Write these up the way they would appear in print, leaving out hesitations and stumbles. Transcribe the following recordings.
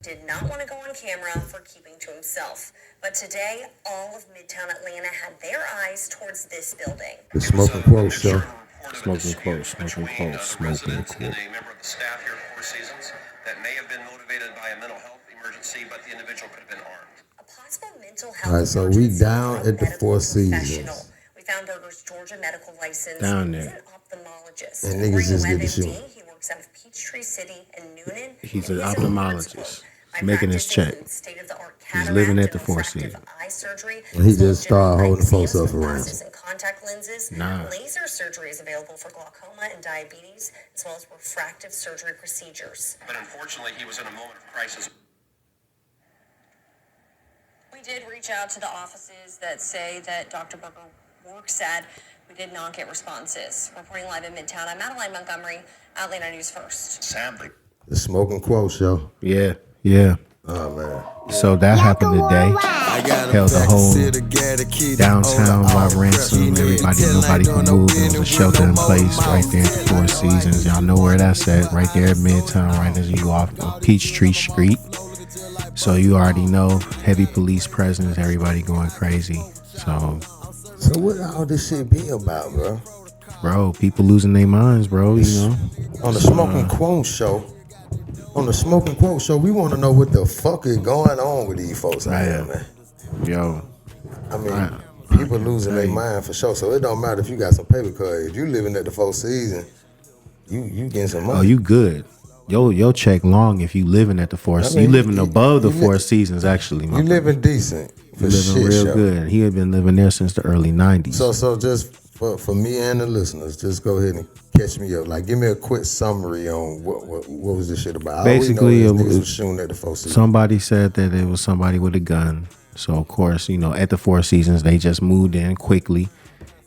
Did not want to go on camera for keeping to himself. But today, all of Midtown Atlanta had their eyes towards this building. The Smoking Quote Show. Smoking quote, smoking quote, smoking quote. And a member of the staff here at Four Seasons that may have been motivated by a mental health emergency, but the individual could have been armed. A possible mental health All right, so we emergency down from a at the medical Four professional. Seasons. We found Berger's Georgia medical license. Down He's there. an ophthalmologist. And niggas just get to According shoot. MD, he works out of Peachtree City and Noonan. He's And an he has a words ophthalmologist. quote. He's My making his practice check. includes state-of-the-art He's living at cataract the and Four refractive Seasons. eye surgery, And he as well as just started general holding eye folks exams up with around. glasses and contact lenses. Nah. Laser surgery is available for glaucoma and diabetes, as well as refractive surgery procedures. But unfortunately, he was in a moment of crisis. We did reach out to the offices that say that Dr. Berger works at. We did not get responses. Reporting live in Midtown, I'm Madeline Montgomery, Atlanta News First. Sadly. The Smoking Quote Show. Yeah, yeah. Oh, man. So that happened today. Held the whole downtown by ransom. Everybody, nobody can move. There was a shelter in place right there at the Four Seasons. Y'all know where that's at, right there at Midtown, right as you go off of Peachtree Street. So you already know, heavy police presence, everybody going crazy. So, what all this shit be about, bro? bro, people losing their minds, bro, you know. On the Smoking Quote Show. On the Smoking Quote Show, we want to know what the fuck is going on with these folks out here, man. Yo, I mean, people losing their mind for sure. So it don't matter if you got some paper, cause if you living at the Four Seasons, you getting some money. oh, you good. Yo, check long if you living at the Four Seasons. You living above the Four Seasons, actually. You living decent for You living shit real show. good. He had been living there since the early 90s. So just for me and the listeners, just go ahead and catch me up. Like, give me a quick summary on what was this shit about. Basically, all we know is it niggas was shooting at the Four Seasons. Somebody said that it was somebody with a gun. So, of course, you know, at the Four Seasons, they just moved in quickly.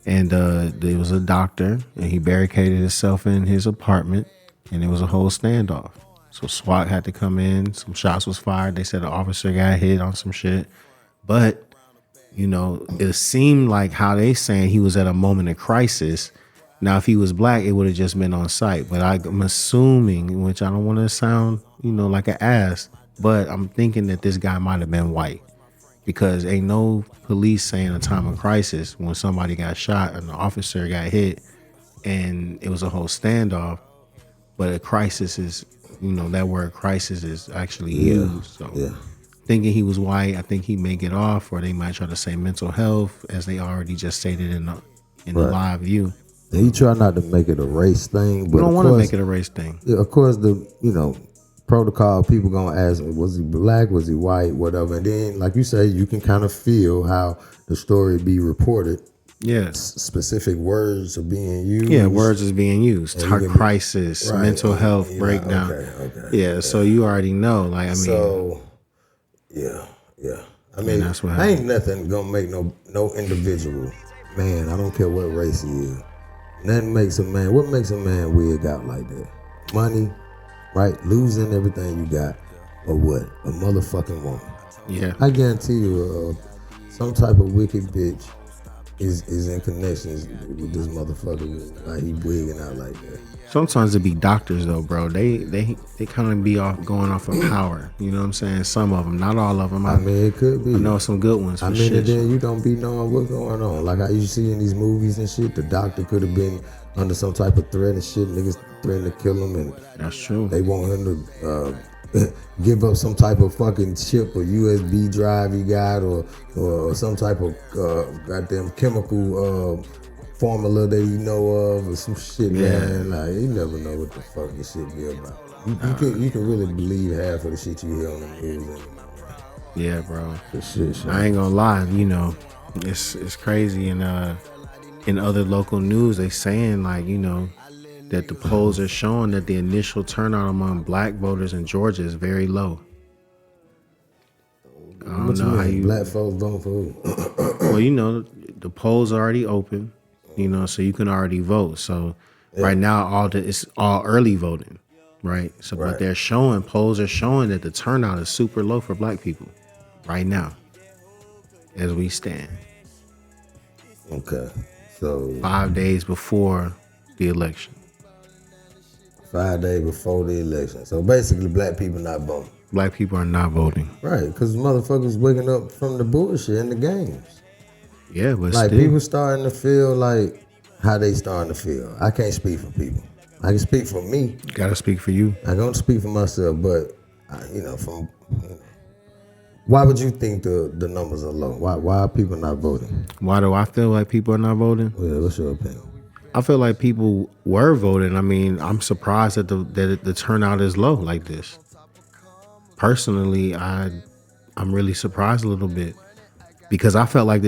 And there was a doctor, and he barricaded himself in his apartment, and it was a whole standoff. So SWAT had to come in. Some shots was fired. They said the officer got hit on some shit. But, you know, it seemed like how they saying he was at a moment of crisis. Now, if he was black, it would have just been on site. But I'm assuming, which I don't want to sound, you know, like an ass, but I'm thinking that this guy might have been white. Because ain't no police saying a time of crisis when somebody got shot and the officer got hit and it was a whole standoff. But a crisis is, you know, that word crisis is actually used. So thinking he was white, I think he may get off, or they might try to say mental health, as they already just stated in the live view. And he try not to make it a race thing, but We don't want to make it a race thing. Yeah, of course, protocol, people gonna ask me, was he black, was he white, whatever. And then, like you say, you can kind of feel how the story be reported. Yeah. Specific words are being used. Yeah, words is being used. And you can be- Crisis, right, mental health you're breakdown. like, okay. Yeah, so you already know. Like, I mean, So, yeah. I mean, that's what ain't nothing gonna make no individual man. I don't care what race he is. Nothing makes a man. What makes a man wig out like that? Money, right? Losing everything you got, or what? A motherfucking woman. yeah. I guarantee you, some type of wicked bitch is in connections with this motherfucker. Like, he wigging out like that. Sometimes it be doctors though, bro. They kind of be going off of power. You know what I'm saying? Some of them, not all of them. I mean, it could be. I know some good ones. For I mean, shit. and then you don't be knowing what's going on. Like how you see in these movies and shit, the doctor could have been under some type of threat and shit. Niggas threatening to kill him, and That's true. they want him to give up some type of fucking chip or USB drive he got, or some type of goddamn chemical formula that you know of, or some shit, man. Like, you never know what the fuck this shit be about. You can really believe half of the shit you hear on the news. Yeah, bro. The shit. I ain't gonna lie. You know, it's crazy. And in other local news, they saying like, you know, that the polls are showing that the initial turnout among black voters in Georgia is very low. I don't know how you. Black folks voting for who? Well, you know, the polls are already open. You know, so you can already vote. So right now, it's all early voting, right? So, but they're showing, polls are showing that the turnout is super low for black people right now, as we stand. Okay, so 5 days before the election. 5 days before the election. So basically, black people not voting. Black people are not voting. Right, because motherfuckers waking up from the bullshit in the games. Yeah, but Like still. people starting to feel like how they starting to feel. I can't speak for people. I can speak for me. Gotta speak for you. I don't speak for myself, but why would you think the numbers are low? Why are people not voting? Why do I feel like people are not voting? Yeah, what's your opinion? I feel like people were voting. I mean, I'm surprised that the turnout is low like this. Personally, I'm really surprised a little bit because I felt like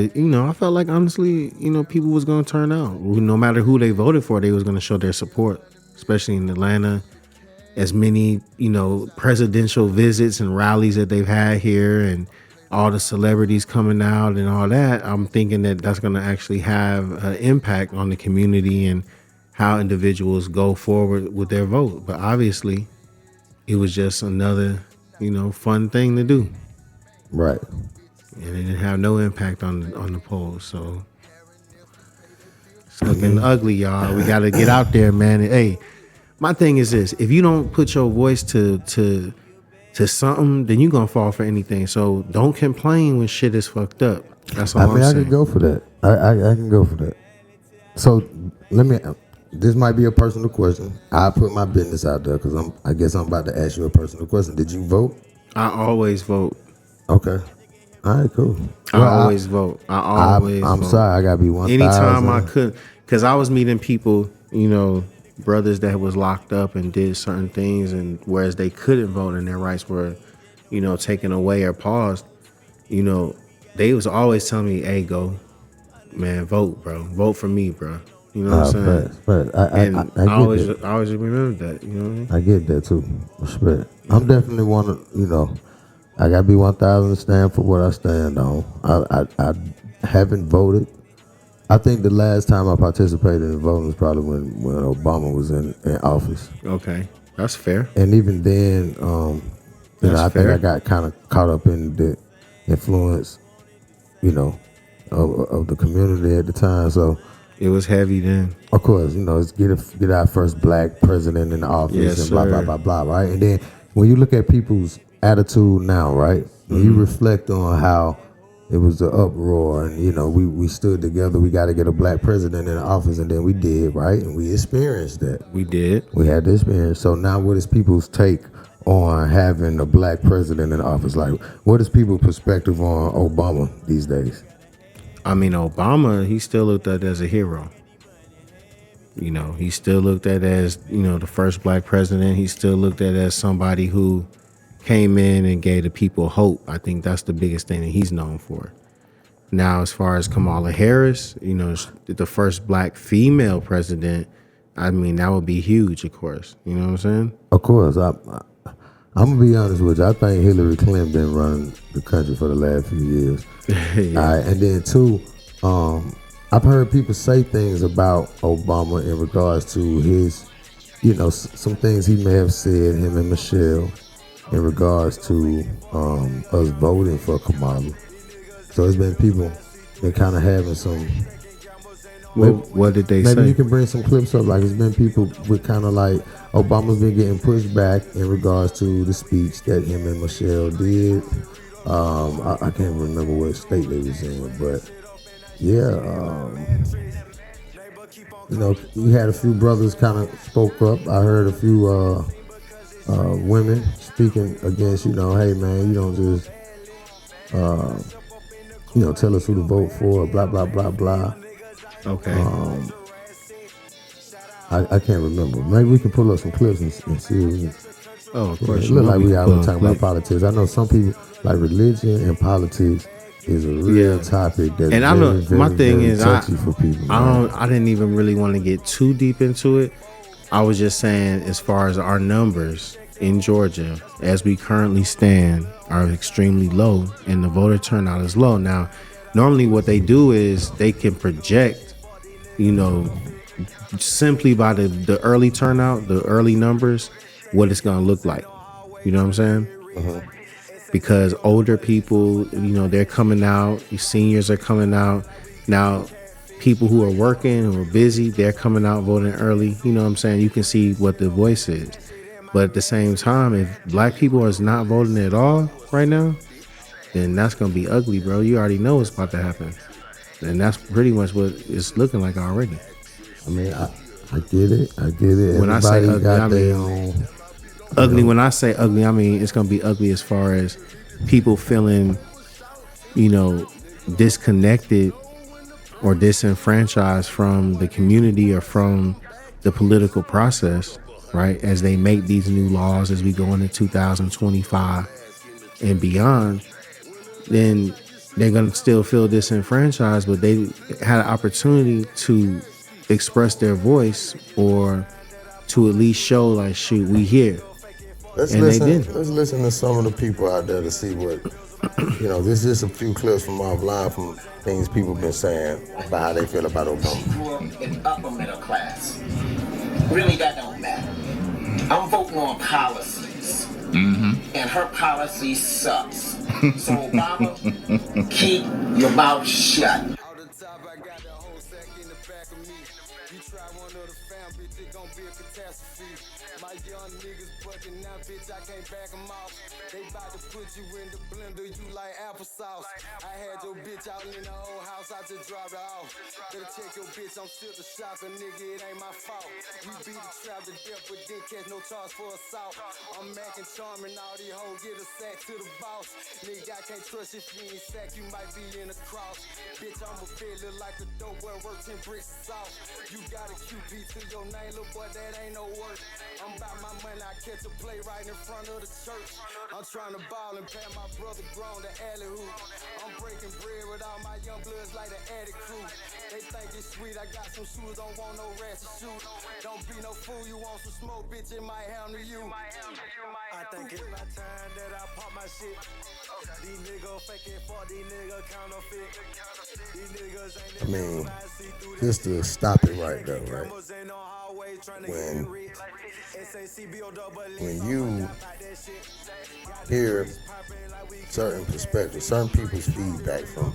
honestly, people was gonna turn out. No matter who they voted for, they was gonna show their support, especially in Atlanta. As many, presidential visits and rallies that they've had here and all the celebrities coming out and all that, I'm thinking that that's going to actually have an impact on the community and how individuals go forward with their vote. But obviously, it was just another, fun thing to do. Right. And it didn't have no impact on the polls. So it's looking ugly, y'all. We got to get out there, man. And, hey, my thing is this: if you don't put your voice to something, then you're gonna fall for anything. So don't complain when shit is fucked up. That's all I'm saying. I can go for that. I can go for that. So this might be a personal question. I put my business out there because I guess I'm about to ask you a personal question. Did you vote? I always vote. Okay. All right, cool. I always vote. I'm vote. Sorry, I gotta be 1,000. Anytime I could, because I was meeting people, brothers that was locked up and did certain things, and whereas they couldn't vote and their rights were, taken away or paused, they was always telling me, "Hey, go, man, vote, bro, vote for me, bro." You know what I'm saying? But I always remember that. You know what I mean? I get that too. Respect. I'm definitely one of I gotta be 1,000 to stand for what I stand on. I haven't voted. I think the last time I participated in voting was probably when Obama was in office. Okay, that's fair. And even then, I think I got kind of caught up in the influence, of the community at the time. So it was heavy then. Of course, it's get our first black president in the office, yes, and blah, blah, blah, blah, right? And then when you look at people's attitude now, right? When you reflect on how it was the uproar, and we stood together. We got to get a black president in the office, and then we did, right? And we experienced that. We did. We had the experience. So now, what is people's take on having a black president in the office? Like, what is people's perspective on Obama these days? I mean, Obama, he still looked at as a hero. He still looked at as the first black president. He still looked at as somebody who came in and gave the people hope. I think that's the biggest thing that he's known for. Now, as far as Kamala Harris, the first black female president, I mean, that would be huge, of course. You know what I'm saying? Of course. I'm going to be honest with you. I think Hillary Clinton been running the country for the last few years. Yeah. All right. And then, too, I've heard people say things about Obama in regards to his, some things he may have said, him and Michelle, in regards to us voting for Kamala. So it's been people that kind of having some. What did they say? Maybe you can bring some clips up. Like, it's been people with kind of like Obama's been getting pushed back in regards to the speech that him and Michelle did. I can't remember what state they was in, but yeah, we had a few brothers kind of spoke up. I heard a few women speaking against, hey man, you don't just, tell us who to vote for, blah, blah, blah, blah. Okay. I can't remember. Maybe we can pull up some clips and see if we can. Oh, of course. It look like we out here talking about politics. I know some people, like religion and politics is a real topic that's very touchy for people. I didn't even really want to get too deep into it. I was just saying, as far as our numbers in Georgia, as we currently stand, are extremely low, and the voter turnout is low. Now, normally what they do is they can project, simply by the early turnout, the early numbers, what it's going to look like. You know what I'm saying? Uh-huh. Because older people, they're coming out, seniors are coming out. Now, people who are working or busy, they're coming out voting early. You know what I'm saying? You can see what the voice is. But at the same time, if black people is not voting at all right now, then that's gonna be ugly, bro. You already know what's about to happen, and that's pretty much what it's looking like already. I mean, I get it. I get it. When I say Everybody ugly, got I their mean own. ugly. When I say ugly, I mean it's gonna be ugly as far as people feeling, disconnected or disenfranchised from the community or from the political process, right? As they make these new laws as we go into 2025 and beyond, then they're going to still feel disenfranchised, but they had an opportunity to express their voice or to at least show like, shoot, we here. Let's And they listen. didn't. Let's listen to some of the people out there to see what This is just a few clips from offline from things people been saying about how they feel about Obama. Grew up in upper middle class. Really, that don't matter. I'm voting on policies, and her policy sucks. So Obama, keep your mouth shut. My young niggas bucking now, bitch, I can't back them off. They bout to put you in the blender, you like applesauce. I had your bitch out in the old house, I just dropped her off. Better check your bitch, I'm still the shocker, nigga, it ain't my fault. We beat the trap to death, but didn't catch no charge for assault. I'm macking charming, all these hoes get a sack to the boss. Nigga, I can't trust if you ain't sack, you might be in a cross. Bitch, I'm a fed, look like a dope boy, work 10 bricks of salt. You got a QP to your name, little boy, that ain't no work. I'm about my money, I catch a play right in front of the church. I'm trying to ball and pat my brother grown to alley hoop. I'm breaking bread with all my young bloods like the addict crew. They think it's sweet, I got some shoes, don't want no rats to shoot. Don't be no fool, you want some smoke, bitch, it might handle you. I think it's my time that I pop my shit. These niggas faking for these niggas counterfeit. These niggas ain't I mean, just to stop it right there, right? When you hear certain perspectives, certain people's feedback from,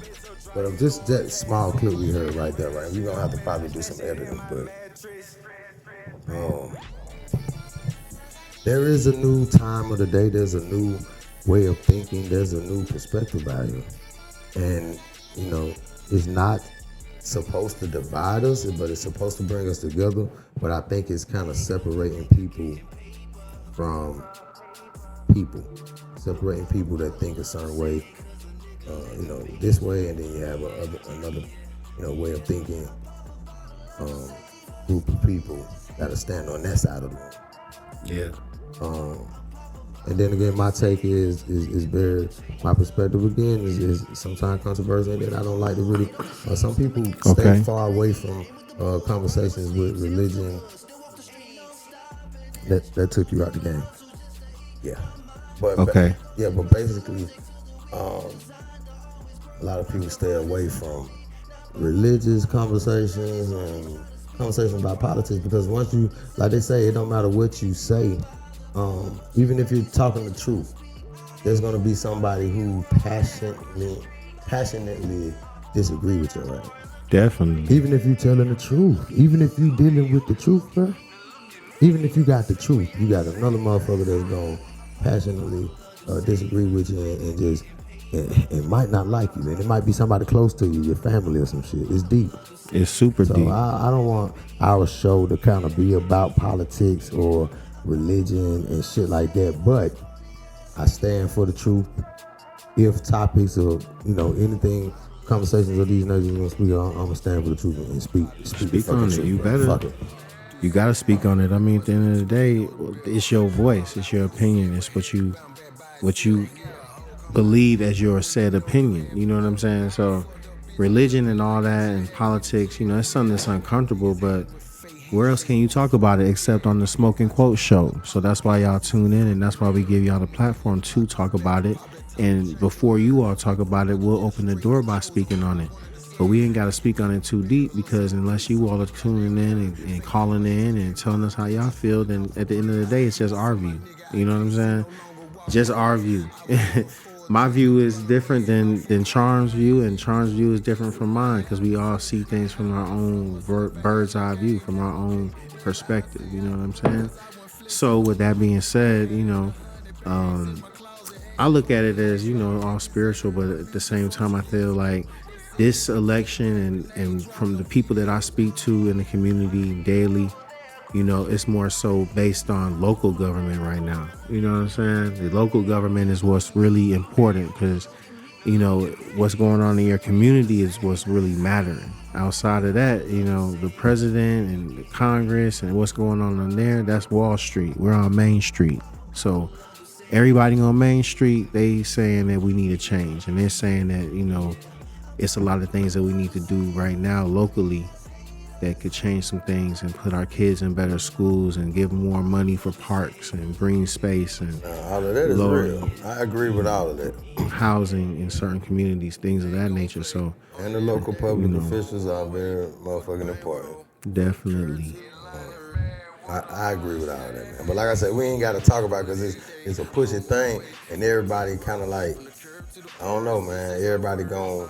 but of just that small clip we heard right there, right? We're gonna have to probably do some editing, but there is a new time of the day. There's a new way of thinking. There's a new perspective out here, and it's not supposed to divide us, but it's supposed to bring us together. But I think it's kind of separating people from people, separating people that think a certain way, this way, and then you have another, way of thinking, group of people that'll stand on that side of the room. Yeah. And then again, my take is very, my perspective again is sometimes controversial, and I don't like to really, some people stay far away from conversations with religion. That took you out the game. Yeah. But but basically, a lot of people stay away from religious conversations and conversations about politics, because once you, like they say, it don't matter what you say. Even if you're talking the truth, there's gonna be somebody who passionately disagree with your ass. Definitely. Even if you're telling the truth, even if you dealing with the truth, bro. Even if you got the truth, you got another motherfucker that's gonna passionately disagree with you and just and might not like you, and it might be somebody close to you, your family or some shit. It's deep. It's super deep. I don't want our show to kind of be about politics or religion and shit like that, but I stand for the truth. If topics of anything, conversations of these natures gonna speak, I'm gonna stand for the truth and speak on it. truth, You bro. better. Fuck it. You gotta speak on it. I mean, at the end of the day, it's your voice, it's your opinion, it's what you believe as your said opinion. You know what I'm saying? So, religion and all that and politics, it's something that's uncomfortable, but where else can you talk about it except on the Smoke and Quote show? So that's why y'all tune in, and that's why we give y'all the platform to talk about it. And before you all talk about it, we'll open the door by speaking on it. But we ain't got to speak on it too deep, because unless you all are tuning in and calling in and telling us how y'all feel, then at the end of the day, it's just our view. You know what I'm saying? Just our view. My view is different than Charm's view, and Charm's view is different from mine, because we all see things from our own bird's eye view, from our own perspective. You know what I'm saying? So with that being said, I look at it as, all spiritual, but at the same time, I feel like this election and from the people that I speak to in the community daily, it's more so based on local government right now. You know what I'm saying? The local government is what's really important because, what's going on in your community is what's really mattering. Outside of that, the president and the Congress and what's going on there, that's Wall Street. We're on Main Street. So everybody on Main Street, they saying that we need a change. And they're saying that, it's a lot of things that we need to do right now locally that could change some things and put our kids in better schools and give more money for parks and green space and all of that is real. I agree with all of that. Housing in certain communities, things of that nature. So, and the local public officials are very motherfucking important. Definitely. I agree with all that, man. But like I said, we ain't got to talk about it because it's a pushy thing, and everybody kind of like, I don't know, man. Everybody gonna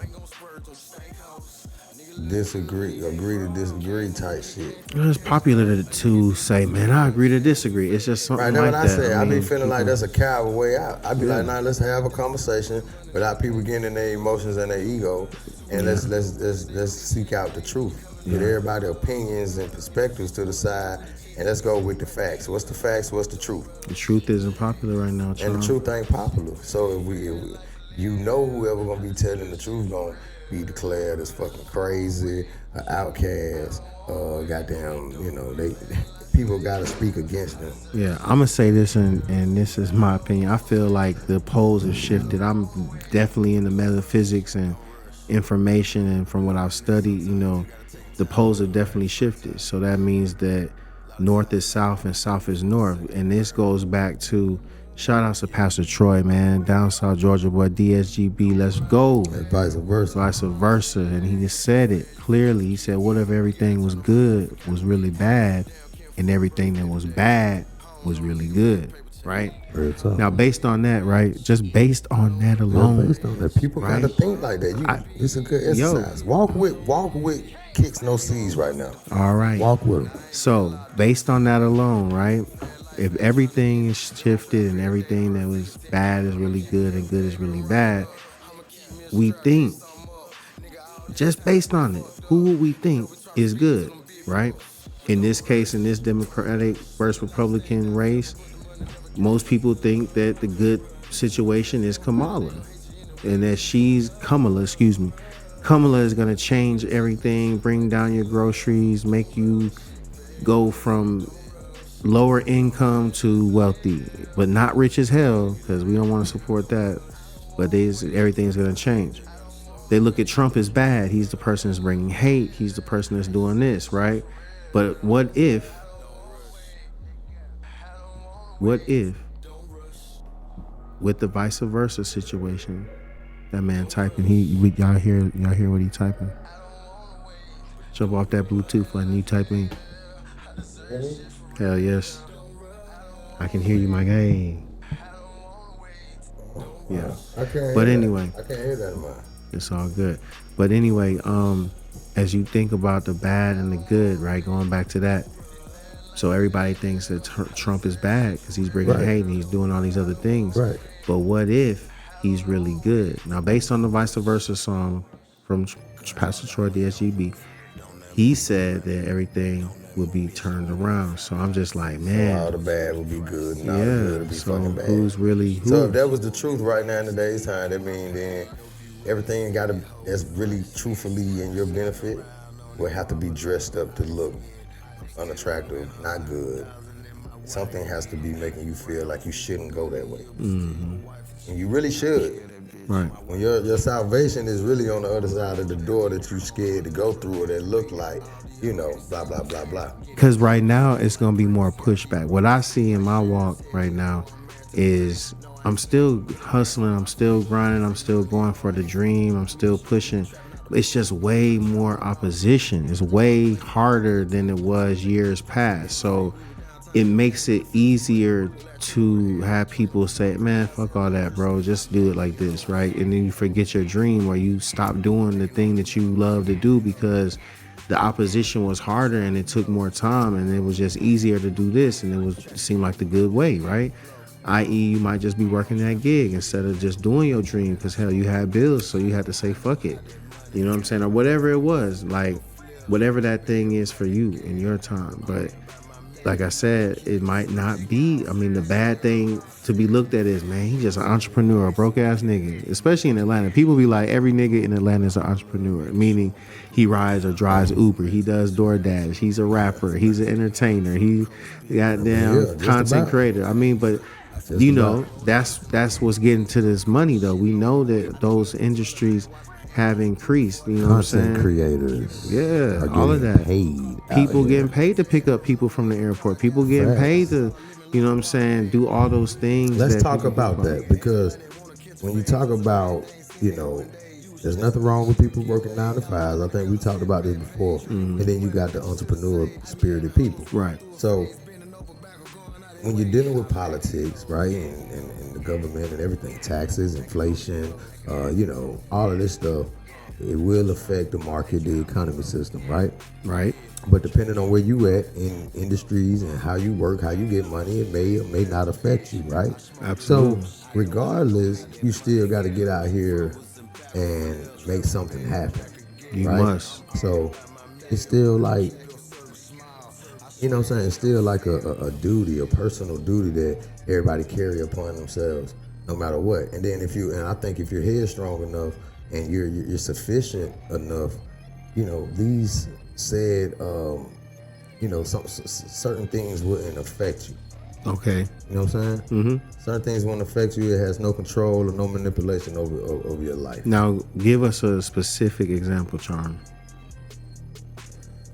agree to disagree type shit. It's popular to say, man, I agree to disagree. It's just something right, like that's that. what I say. I be feeling like that's a coward way out. I be like, nah, let's have a conversation without people getting in their emotions and their ego, and let's seek out the truth. Get everybody opinions and perspectives to the side, and let's go with the facts. What's the facts? What's the truth? The truth isn't popular right now, Charles. And the truth ain't popular. So if we whoever gonna be telling the truth gonna be declared as fucking crazy, an outcast, goddamn, people gotta speak against them. Yeah, I'm gonna say this, and this is my opinion. I feel like the poles have shifted. I'm definitely into metaphysics and information, and from what I've studied, the poles have definitely shifted. So that means that north is south and south is north, and this goes back to shout outs to Pastor Troy, man, down South Georgia boy, DSGB, let's go. And vice versa. Vice versa. And he just said it clearly. He said, what if everything was good was really bad, and everything that was bad was really good, right? Now, based on that, right, just based on that alone. Based on that, people gotta think like that. It's a good exercise. Walk with kicks no seeds right now. All right. Walk with them. So, based on that alone, right, if everything is shifted and everything that was bad is really good and good is really bad, we think, just based on it, who would we think is good, right? In this case, in this Democratic versus Republican race, most people think that the good situation is Kamala, and that Kamala is going to change everything, bring down your groceries, make you go from lower income to wealthy, but not rich as hell, because we don't want to support that. But everything's going to change. They look at Trump as bad. He's the person that's bringing hate. He's the person that's doing this, right? But what if with the vice versa situation, that man typing, y'all hear what he typing? Jump off that Bluetooth button, you typing. Hell yes. I can hear you, my guy. Yeah. But anyway. I can't hear that in mine. It's all good. But anyway, as you think about the bad and the good, right? Going back to that. So everybody thinks that Trump is bad because he's bringing hate and he's doing all these other things. Right. But what if he's really good? Now, based on the Vice Versa song from Pastor Troy DSGB, he said that everything would be turned around. So I'm just like, man. So all the bad would be good and all the good would be fucking bad. Who's really who? So if that was the truth right now in today's time, that means then everything that's really truthfully in your benefit will have to be dressed up to look unattractive, not good. Something has to be making you feel like you shouldn't go that way. Mm-hmm. And you really should. Right. When your salvation is really on the other side of the door that you're scared to go through, or that look like, blah, blah, blah, blah. Because right now, it's going to be more pushback. What I see in my walk right now is I'm still hustling, I'm still grinding, I'm still going for the dream, I'm still pushing. It's just way more opposition. It's way harder than it was years past. So it makes it easier to have people say, man, fuck all that, bro. Just do it like this, right? And then you forget your dream, or you stop doing the thing that you love to do because the opposition was harder and it took more time and it was just easier to do this and it seemed like the good way, right? I.e., you might just be working that gig instead of just doing your dream because hell, you had bills, so you had to say fuck it. You know what I'm saying? Or whatever it was, like whatever that thing is for you in your time. But like I said, it might not be. I mean, the bad thing to be looked at is, man, he's just an entrepreneur, a broke ass nigga. Especially in Atlanta, people be like, every nigga in Atlanta is an entrepreneur, meaning he rides or drives Uber, he does DoorDash, he's a rapper, he's an entertainer, he goddamn content creator. I mean, but you know, that's what's getting to this money though. We know that those industries have increased. You know what I'm saying? Content creators, yeah, all of that. People getting paid to pick up people from the airport. People getting paid to, you know what I'm saying, do all those things. Let's talk about that, because when you talk about, you know, there's nothing wrong with people working 9 to 5s. I think we talked about this before. And then you got the entrepreneur spirited people. Right. So when you're dealing with politics, right, and the government and everything, taxes, inflation, you know, all of this stuff, it will affect the market, the economy system, right? Right. But depending on where you at in industries and how you work, how you get money, it may or may not affect you, right? Absolutely. So regardless, you still got to get out here and make something happen. You right? must. So it's still like, you know what I'm saying? It's still like a duty, a personal duty that everybody carry upon themselves, no matter what. And then I think if your head's strong enough and you're sufficient enough, you know, these said, you know, certain things wouldn't affect you. Okay. You know what I'm saying? Mm-hmm. Certain things won't affect you. It has no control or no manipulation over your life. Now, give us a specific example, Charm.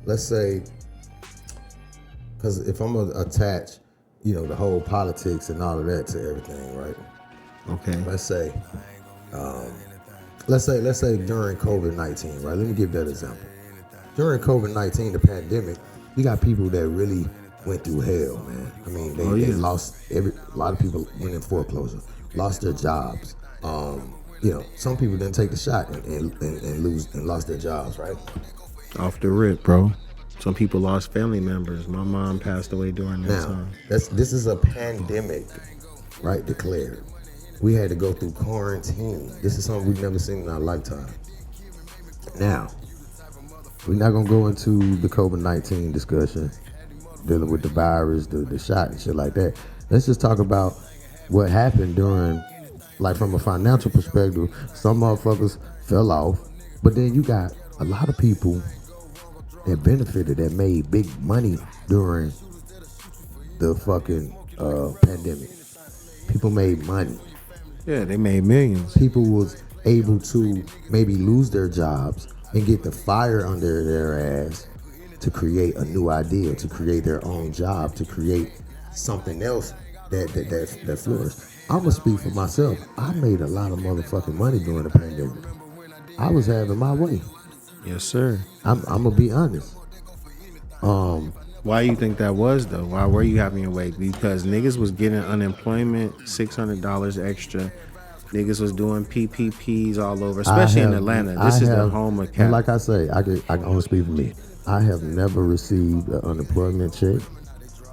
Let's say, because if I'm gonna attach, you know, the whole politics and all of that to everything, right? Okay. Let's say during COVID-19, right? Let me give that example. During COVID-19, the pandemic, you got people that really went through hell, man. I mean, they lost a lot of people went in foreclosure, lost their jobs. You know, some people didn't take the shot and lost their jobs, right? Off the rip, bro. Some people lost family members. My mom passed away during that time. This is a pandemic, right? Declared. We had to go through quarantine. This is something we've never seen in our lifetime. Now, we're not gonna go into the COVID-19 discussion, dealing with the virus, the shot and shit like that. Let's just talk about what happened during, like from a financial perspective, some motherfuckers fell off, but then you got a lot of people that benefited, that made big money during the fucking pandemic. People made money. Yeah, they made millions. People was able to maybe lose their jobs and get the fire under their ass to create a new idea, to create their own job, to create something else that flourished. I'm gonna speak for myself. I made a lot of motherfucking money during the pandemic. I was having my way. Yes, sir. I'm gonna be honest. Why you think that was though? Why were you having your way? Because niggas was getting unemployment, $600 extra. Niggas was doing PPPs all over, especially in Atlanta. This is the home of cap. And like I say, I can only speak for me. I have never received an unemployment check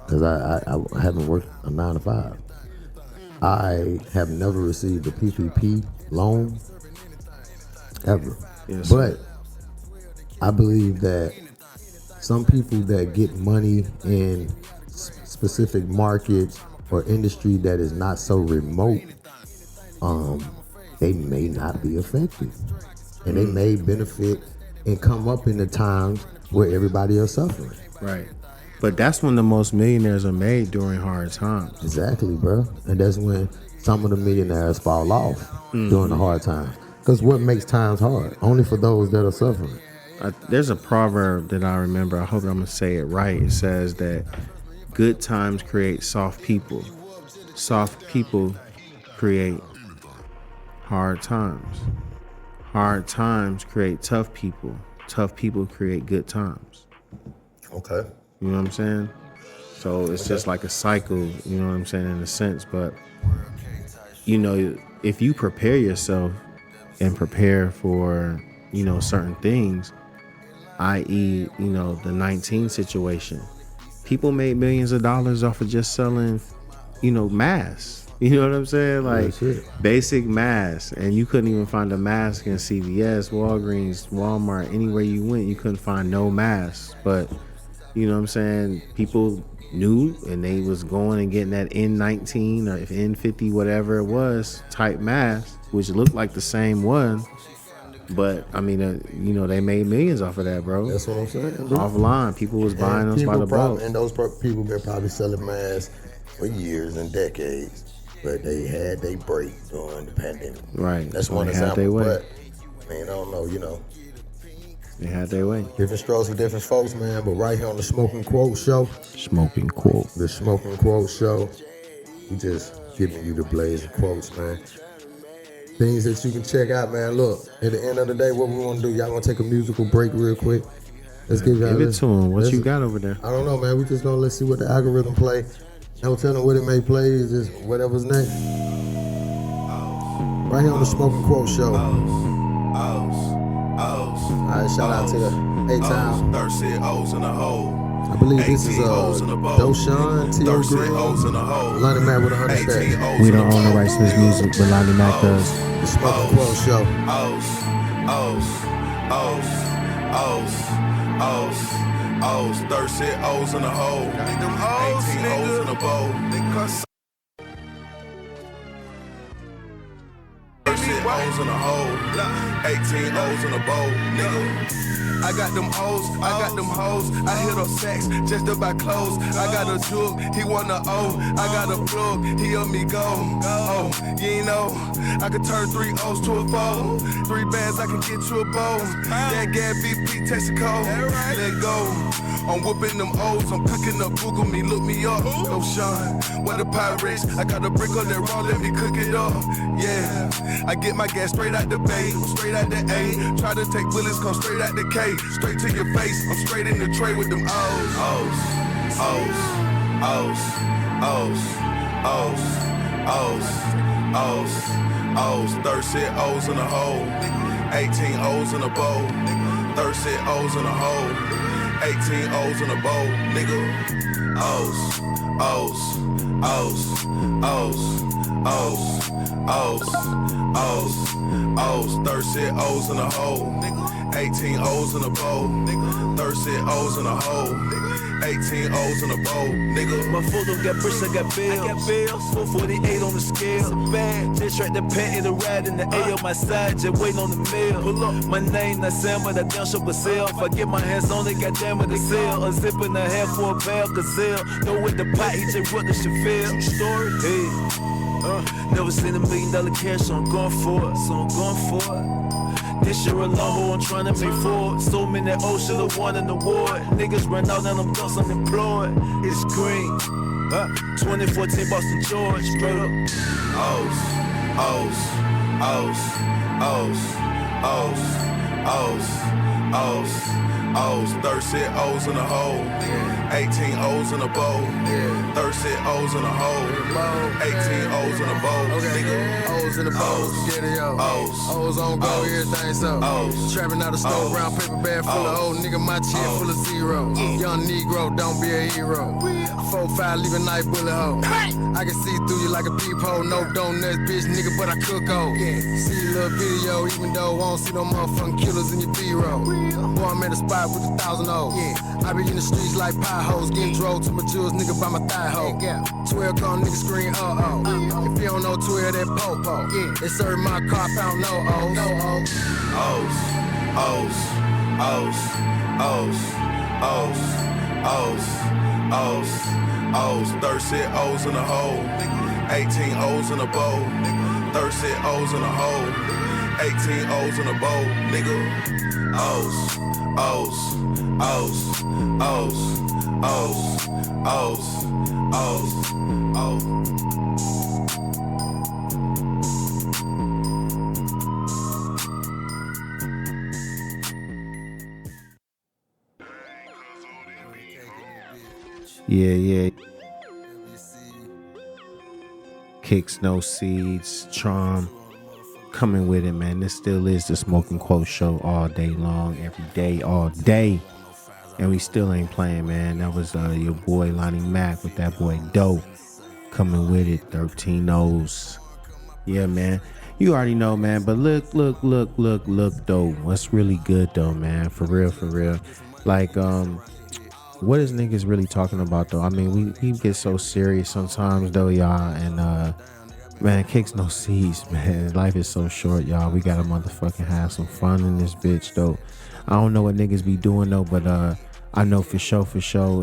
because I haven't worked a 9 to 5. I have never received a PPP loan ever. Yes, but I believe that some people that get money in specific markets or industry that is not so remote, they may not be affected, and they may benefit and come up in the times where everybody else suffering. Right. But that's when the most millionaires are made, during hard times. Exactly, bro. And that's when some of the millionaires fall off during the hard times. Because what makes times hard? Only for those that are suffering. There's a proverb that I remember. I hope I'm going to say it right. It says that good times create soft people. Soft people create hard times. Hard times create tough people. Tough people create good times. Okay. You know what I'm saying? So it's just like a cycle, you know what I'm saying, in a sense. But, you know, if you prepare yourself and prepare for, you know, certain things, i.e., the 19 situation. People made millions of dollars off of just selling, masks. You know what I'm saying? Like shit. basic masks, and you couldn't even find a mask in CVS, Walgreens, Walmart, anywhere you went, you couldn't find no masks. But you know what I'm saying? People knew, and they was going and getting that N19 or N50, whatever it was, type mask, which looked like the same one. But I mean, they made millions off of that, bro. That's what I'm saying, bro. Offline, people was buying those by the bulk. And those people been probably selling masks for years and decades. But they had they break during the pandemic. Right. That's So one they had example. their way. But I mean, I don't know, They had their way. different strokes for different folks, man. But right here on the Smoking Quote Show, Smoking quote. the Smoking Quote Show, we just giving you the blaze of quotes, man. Things that you can check out, man. Look, at the end of the day, what we want to do, y'all want to take a musical break real quick? Let's give y'all Give it this. to them. What you Listen. got over there? I don't know, man. We just gonna let's see what the algorithm play. No telling what it may play. Is just whatever's next. Right here on the Smoking Quote Show. Alright, shout out to the A-Town. Thirsty O's in the hole. I believe this is Doshan, T.O. Green, Lonnie Mac with 100 stacks. We don't own the rights to this music, but Lonnie Mac does. The Smoking Quote Show. O's, thirsty O's in the hole. 18 O's in the bowl. Thirsty O's in the hole. 18 O's in the bowl, nigga. I got them hoes, I hit up sex just to buy clothes. I got a jug, he want a O. I got a plug, he help me go. Oh, you ain't know, I can turn 3 O's to a 4. 3 bands, I can get you a bowl. That gas BP, Texaco, let go. I'm whooping them O's, I'm cooking up, Google me, look me up. No Sean, what the Pyrex? I got a brick on that raw, let me cook it up. Yeah, I get my gas straight out the bay, straight out the A. Try to take bullets, come straight out the K. Straight to your face, I'm straight in the tray with them O's. O's, thirsty O's in the hole. 18 O's in a bowl. Thirsty O's in a hole. 18 O's in a bowl, nigga. O's, thirsty O's in a hole. 18 O's in a bowl. Thirsty O's in a hole. 18 O's in a bowl, nigga. My photo got bricks, I got bills. 448 on the scale. Bad. Just track the pant in the ride in the A on my side, just waiting on the mail. Pull up. My name not Sam, but I down show myself. If I get my hands on it, goddamn it, they sell. A zip and a half for a bag, gazelle. Throw with the pot, he just wrote the Chevelle. True story. Hey. Never seen $1 million cash, so I'm going for it. This year alone, I'm trying to make forward. So many O's should've won an award. Niggas run out and I'm thus unemployed. It's green. 2014 Boston George, straight up. O's, thirsty O's in a hole. 18 O's in a bowl. Thirsty O's in a hole. 18 O's in a bowl, nigga. O's in the bowl, get it yo. O's on go, everything so. Trapping out a store, brown paper bag full of old nigga, my chin full of zero. Young Negro, don't be a hero. 4-5, leave a knife bullet hole. I can see through you like a peephole. No donuts, bitch, nigga, but I cook old. See a little video, even though I don't see no motherfucking killers in your B-roll. Boy, I'm at a spot with 1,000 O's. I be in the streets like potholes, getting drove to my jewels, nigga, by my thigh hole. 12 call nigga scream, If you don't know 12, that po-po. They serve my car, found no O's. O's, thirsty O's in a hole. 18 O's in a bowl. Thirsty O's in a hole. 18 O's in a bowl, nigga. O's. Yeah. Kicks, No Seeds, Trom, coming with it, man. This still is the Smoking Quote Show all day long, every day, all day. And we still ain't playing, man. That was your boy Lonnie Mac with that boy Doe coming with it. 13 O's. Yeah, man. You already know, man. But look, though. What's really good, though, man? For real. Like, what is niggas really talking about, though? I mean, we get so serious sometimes, though, y'all. And, man, kicks no seeds, man. Life is so short, y'all. We gotta motherfucking have some fun in this bitch, though. I don't know what niggas be doing, though, but I know for sure,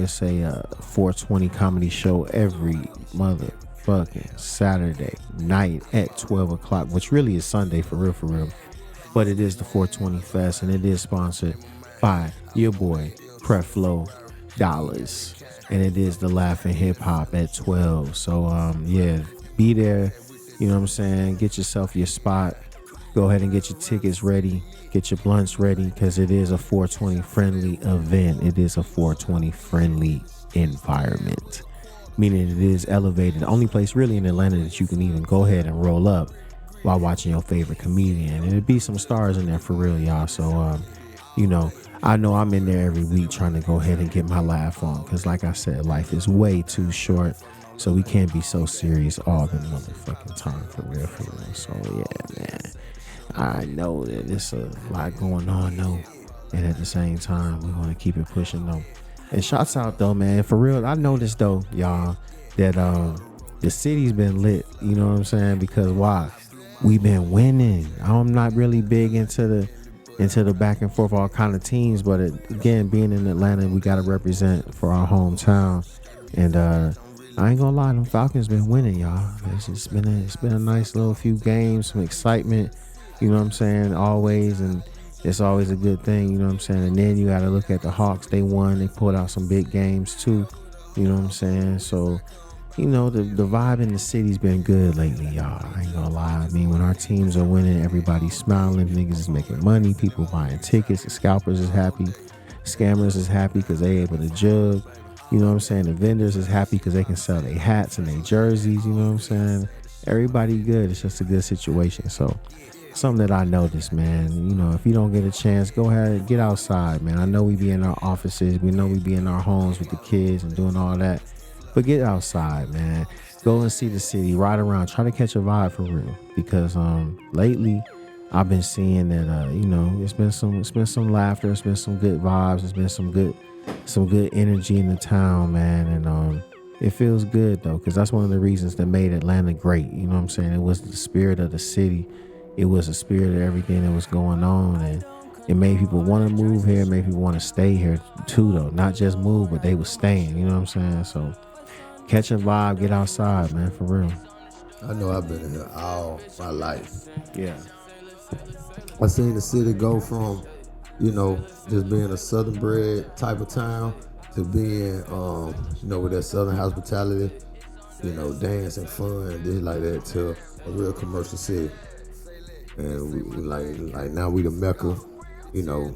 it's a 420 comedy show every motherfucking Saturday night at 12 o'clock, which really is Sunday, for real. But it is the 420 Fest, and it is sponsored by your boy, Creflo Dollars. And it is the Laughing Hip Hop at 12. So, yeah, be there. You know what I'm saying? Get yourself your spot. Go ahead and get your tickets ready. Get your blunts ready, because it is a 420 friendly event. It is a 420 friendly environment, meaning it is elevated. The only place really in Atlanta that you can even go ahead and roll up while watching your favorite comedian. And it'll be some stars in there for real, y'all. So, you know I'm in there every week trying to go ahead and get my laugh on, because like I said, life is way too short. So we can't be so serious all the motherfucking time, for real. So yeah, man. I know that there's a lot going on, though. And at the same time, we want to keep it pushing, though. And shouts out, though, man. For real, I noticed, though, y'all, that the city's been lit. You know what I'm saying? Because why? We've been winning. I'm not really big into the back and forth all kind of teams. But again, being in Atlanta, we got to represent for our hometown. And I ain't gonna lie, them Falcons been winning, y'all. It's been a nice little few games, some excitement. You know what I'm saying? Always, and it's always a good thing, you know what I'm saying? And then you got to look at the Hawks. They won. They pulled out some big games, too. You know what I'm saying? So, you know, the vibe in the city's been good lately, y'all. I ain't gonna lie. I mean, when our teams are winning, everybody's smiling. Niggas is making money. People buying tickets. The scalpers is happy. Scammers is happy because they able to jug. You know what I'm saying? The vendors is happy because they can sell their hats and their jerseys. You know what I'm saying? Everybody good. It's just a good situation. So, something that I noticed, man, you know, if you don't get a chance, go ahead and get outside, man. I know we be in our offices. We know we be in our homes with the kids and doing all that. But get outside, man. Go and see the city. Ride around. Try to catch a vibe for real. Because lately, I've been seeing that, you know, it's been some laughter. It's been some good vibes. It's been some good energy in the town, man. And it feels good, though, because that's one of the reasons that made Atlanta great. You know what I'm saying? It was the spirit of the city. It was the spirit of everything that was going on, and it made people want to move here, made people want to stay here too, though. Not just move, but they were staying, you know what I'm saying? So catch a vibe, get outside, man, for real. I know I've been in here all my life. Yeah. I seen the city go from, you know, just being a southern bred type of town to being, you know, with that southern hospitality, you know, dance and fun and things like that, to a real commercial city. And we like now we the Mecca, you know.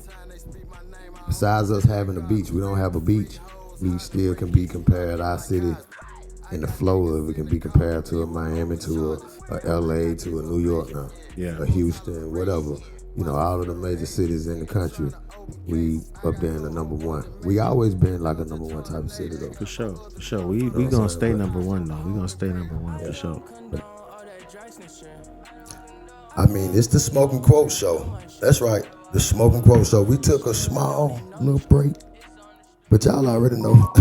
Besides us having a beach, we don't have a beach. We still can be compared, our city and the flow of it can be compared to a Miami, to a LA, to a New York now. Yeah. A Houston, whatever. You know, all of the major cities in the country, we up there in the number one. We always been like a number one type of city, though. For sure. We gonna stay number one, though. We gonna stay number one, for sure. I mean, it's the Smoking Quote Show. That's right, the Smoking Quote Show. We took a small little break, but y'all already know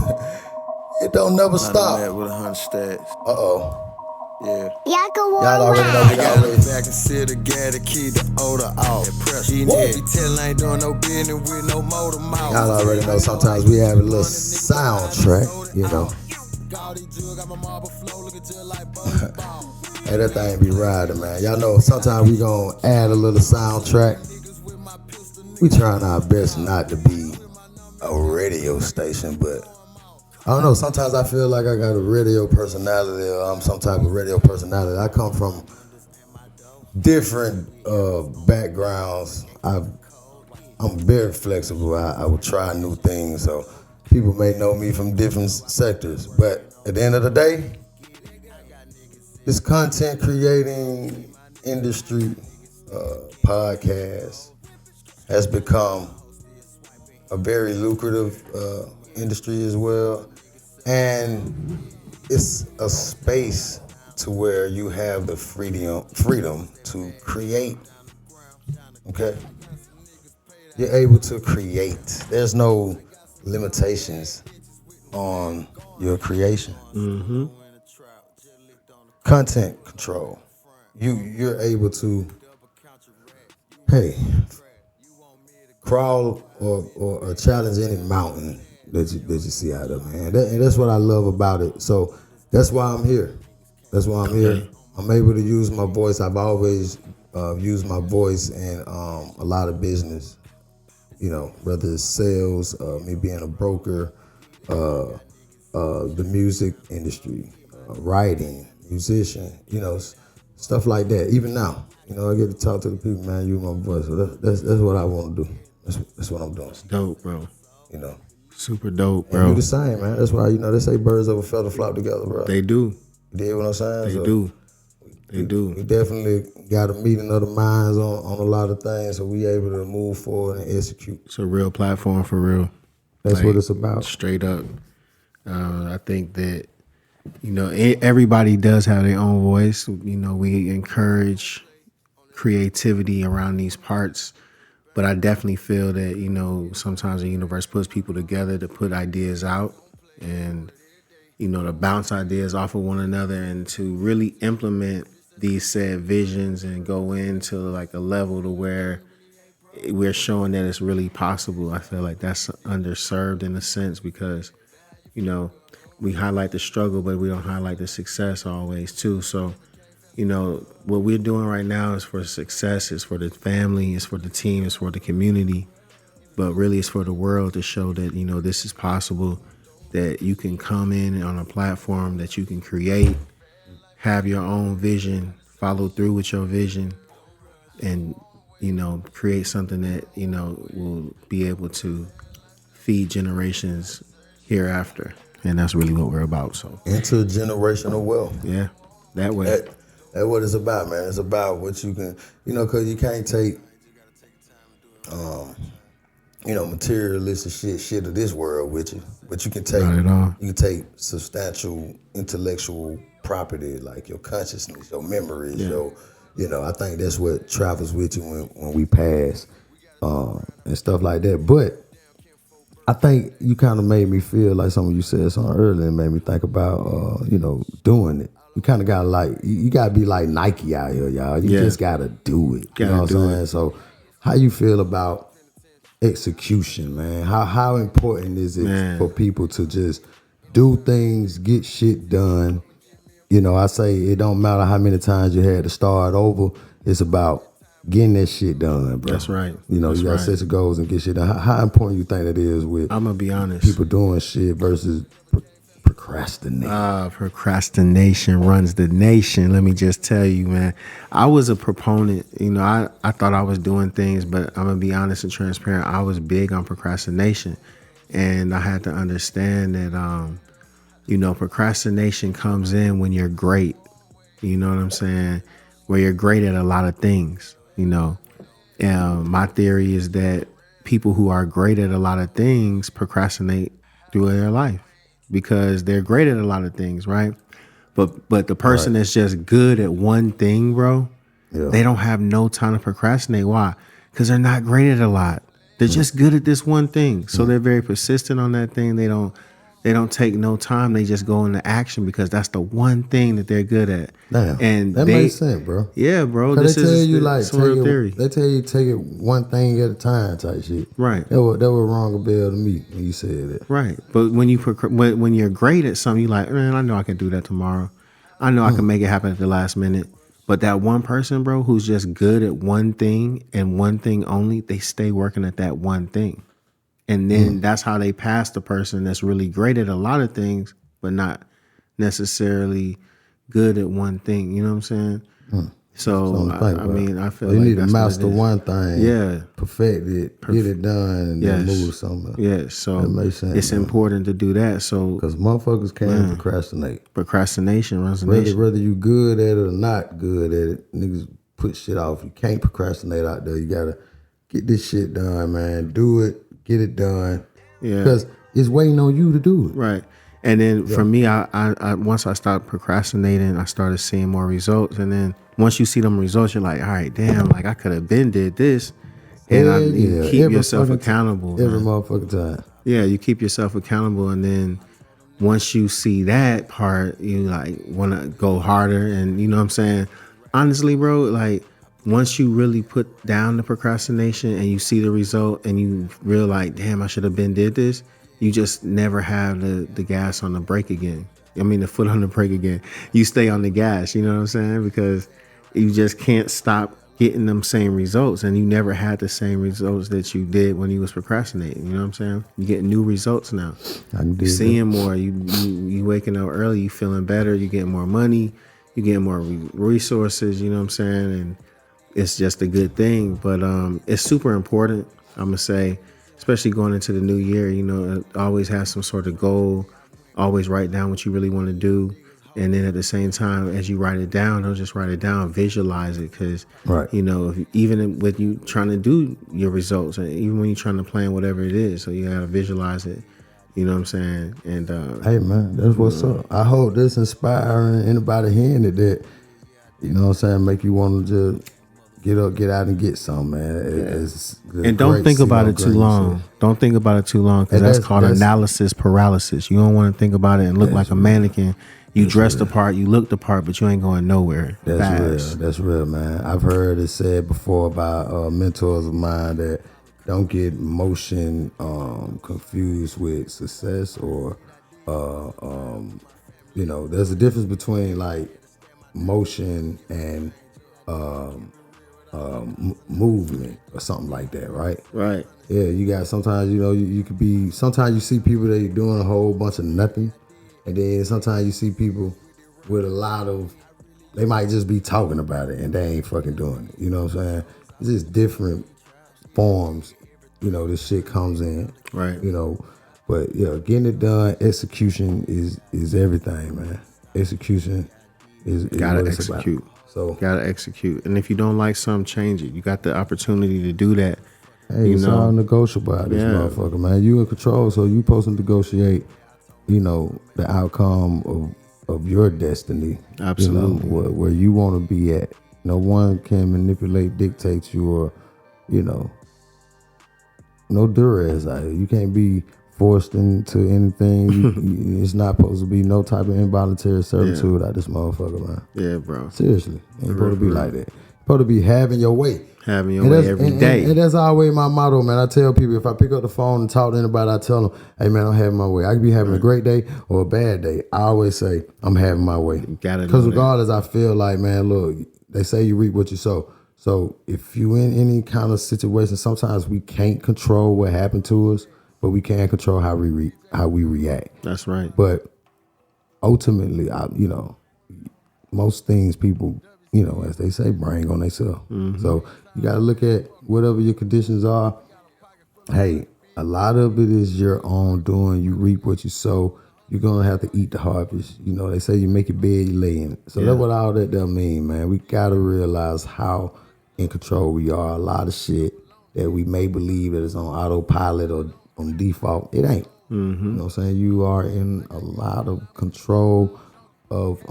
it don't never stop. With 100 stacks. Uh-oh. Yeah. Y'all already know we always. Back and sit together, keep the odor off. He tell ain't doing no business with no motor mouth. Y'all already know sometimes we have a little soundtrack, you know. Hey, that thing be riding, man. Y'all know sometimes we gonna add a little soundtrack. We trying our best not to be a radio station, but I don't know. Sometimes I feel like I got a radio personality, or I'm some type of radio personality. I come from different backgrounds. I'm very flexible. I would try new things, so people may know me from different sectors. But at the end of the day, this content creating industry podcasts has become a very lucrative industry as well. And it's a space to where you have the freedom to create. Okay? You're able to create. There's no limitations on your creation. Mm-hmm. Content control. You're able to, hey, crawl or challenge any mountain that you see out there, man. And that's what I love about it. So that's why I'm here. That's why I'm here. I'm able to use my voice. I've always used my voice in a lot of business. You know, whether it's sales, me being a broker, the music industry, writing, musician, you know, stuff like that. Even now, you know, I get to talk to the people, man, use my voice. So that's what I want to do. That's what I'm doing. It's dope, bro. You know. Super dope, And bro. you the same, man. That's why, you know, they say birds of a feather flock together, bro. They do. You dig what I'm saying? They So do. They do. We definitely got a meeting of the minds on a lot of things, so we able to move forward and execute. It's a real platform for real. That's what it's about. Straight up. I think that, you know, everybody does have their own voice. You know, we encourage creativity around these parts. But I definitely feel that, you know, sometimes the universe puts people together to put ideas out and, you know, to bounce ideas off of one another and to really implement these said visions and go into like a level to where we're showing that it's really possible. I feel like that's underserved in a sense because, you know, we highlight the struggle, but we don't highlight the success always too. So, you know, what we're doing right now is for success, it's for the family, it's for the team, it's for the community, but really it's for the world to show that, you know, this is possible, that you can come in on a platform that you can create, have your own vision, follow through with your vision, and, you know, create something that, you know, will be able to feed generations hereafter. And that's really what we're about. So intergenerational wealth. Yeah, that way. That's what it's about, man. It's about what you can, you know, because you can't take, you know, materialistic shit of this world with you. But you can take, Not at all. you can take substantial intellectual property like your consciousness, your memories, your, you know, I think that's what travels with you when we pass and stuff like that. But I think you kind of made me feel like some of you said something earlier and made me think about, you know, doing it. You kind of got to like, you got to be like Nike out here, y'all. You just got to do it. You know what I'm saying? So how you feel about execution, man? How important is it for people to just do things, get shit done? You know, I say it don't matter how many times you had to start over. It's about getting that shit done, bro. That's right. You know, you got to set your goals and get shit done. How important you think that is with I'm going to be honest. people doing shit versus procrastinating? Procrastination runs the nation. Let me just tell you, man. I was a proponent. You know, I thought I was doing things, but I'm going to be honest and transparent. I was big on procrastination. And I had to understand that, you know, procrastination comes in when you're great. You know what I'm saying? Where you're great at a lot of things, you know. My theory is that people who are great at a lot of things procrastinate through their life because they're great at a lot of things, right? But the person that's just good at one thing, bro, they don't have no time to procrastinate. Why? Because they're not great at a lot. They're just good at this one thing. So they're very persistent on that thing. They don't take no time. They just go into action because that's the one thing that they're good at. Damn, and that makes sense, bro. Yeah, bro. This is real theory. They tell you take it one thing at a time type shit. Right. That was wrong a bell to me when you said that. Right. But when you're great at something, you're like, man, I know I can do that tomorrow. I know I can make it happen at the last minute. But that one person, bro, who's just good at one thing and one thing only, they stay working at that one thing. And then that's how they pass the person that's really great at a lot of things, but not necessarily good at one thing. You know what I'm saying? So, I mean, I feel you like need to master one thing. Perfect it, get it done, and then move something. Yes. So that makes sense, it's important to do that. So because motherfuckers can't procrastinate. Procrastination runs the nation. Whether you good at it or not good at it, niggas put shit off. You can't procrastinate out there. You gotta get this shit done, man. Do it, get it done. Yeah. Because it's waiting on you to do it. Right. And then for me, I once I stopped procrastinating, I started seeing more results. And then once you see them results, you're like, all right, damn, like I could have been did this. And you keep yourself accountable. Every man. motherfucking time. Yeah, you keep yourself accountable. And then once you see that part, you like want to go harder. And you know what I'm saying? Honestly, bro, like once you really put down the procrastination and you see the result and you realize, like, damn, I should have been did this. You just never have the gas on the brake again. I mean, the foot on the brake again. You stay on the gas, you know what I'm saying? Because you just can't stop getting them same results. And you never had the same results that you did when you was procrastinating. You know what I'm saying? You get new results now. You seeing more. You waking up early. You feeling better. You getting more money. You getting more resources. You know what I'm saying? And it's just a good thing. But it's super important, I'm going to say, especially going into the new year, you know, always have some sort of goal, always write down what you really want to do. And then at the same time, as you write it down, don't just write it down, visualize it. Because, you know, even with you trying to do your results, and even when you're trying to plan whatever it is, so you got to visualize it. You know what I'm saying? And hey, man, that's what's up. I hope this inspiring anybody hearing it that, you know what I'm saying, make you want to just get up, get out, and get some, man. And don't think about it too long. Don't think about it too long, because that's called analysis paralysis. You don't want to think about it and look like a mannequin. You dress the part, you look the part, but you ain't going nowhere. That's real. That's real, man. I've heard it said before about mentors of mine that don't get motion confused with success, or you know, there's a difference between like motion and movement or something like that, right? Right. Yeah, you got sometimes, you know, you could be, sometimes you see people that are doing a whole bunch of nothing, and then sometimes you see people with a lot of, they might just be talking about it and they ain't fucking doing it. You know what I'm saying? It's just different forms, you know, this shit comes in. Right. You know, but yeah, getting it done, execution is everything, man. Execution is gotta what it's execute. About. So gotta execute. And if you don't like something, change it. You got the opportunity to do that. Hey, it's all negotiable out this motherfucker, man. You in control, so you supposed to negotiate, you know, the outcome of your destiny. Absolutely. You know, where you want to be at. No one can manipulate, dictate you, or, you know, no duress out here. You can't be forced into anything. It's not supposed to be no type of involuntary servitude out this motherfucker, man. Yeah, bro. Seriously. Ain't supposed to be like that. Supposed to be having your way. Having your way every day. And that's always my motto, man. I tell people, if I pick up the phone and talk to anybody, I tell them, hey, man, I'm having my way. I could be having a great day or a bad day. I always say, I'm having my way. Because regardless, I feel like, man, look, they say you reap what you sow. So if you in any kind of situation, sometimes we can't control what happened to us, but we can control how we react. That's right. But ultimately, you know, most things people, you know, as they say, bring on themselves. Mm-hmm. So you got to look at whatever your conditions are. Hey, a lot of it is your own doing. You reap what you sow. You're going to have to eat the harvest. You know, they say you make your bed, you lay in it. So that's what all that mean, man. We got to realize how in control we are. A lot of shit that we may believe that is on autopilot or on default, it ain't. Mm-hmm. You know what I'm saying? You are in a lot of control of,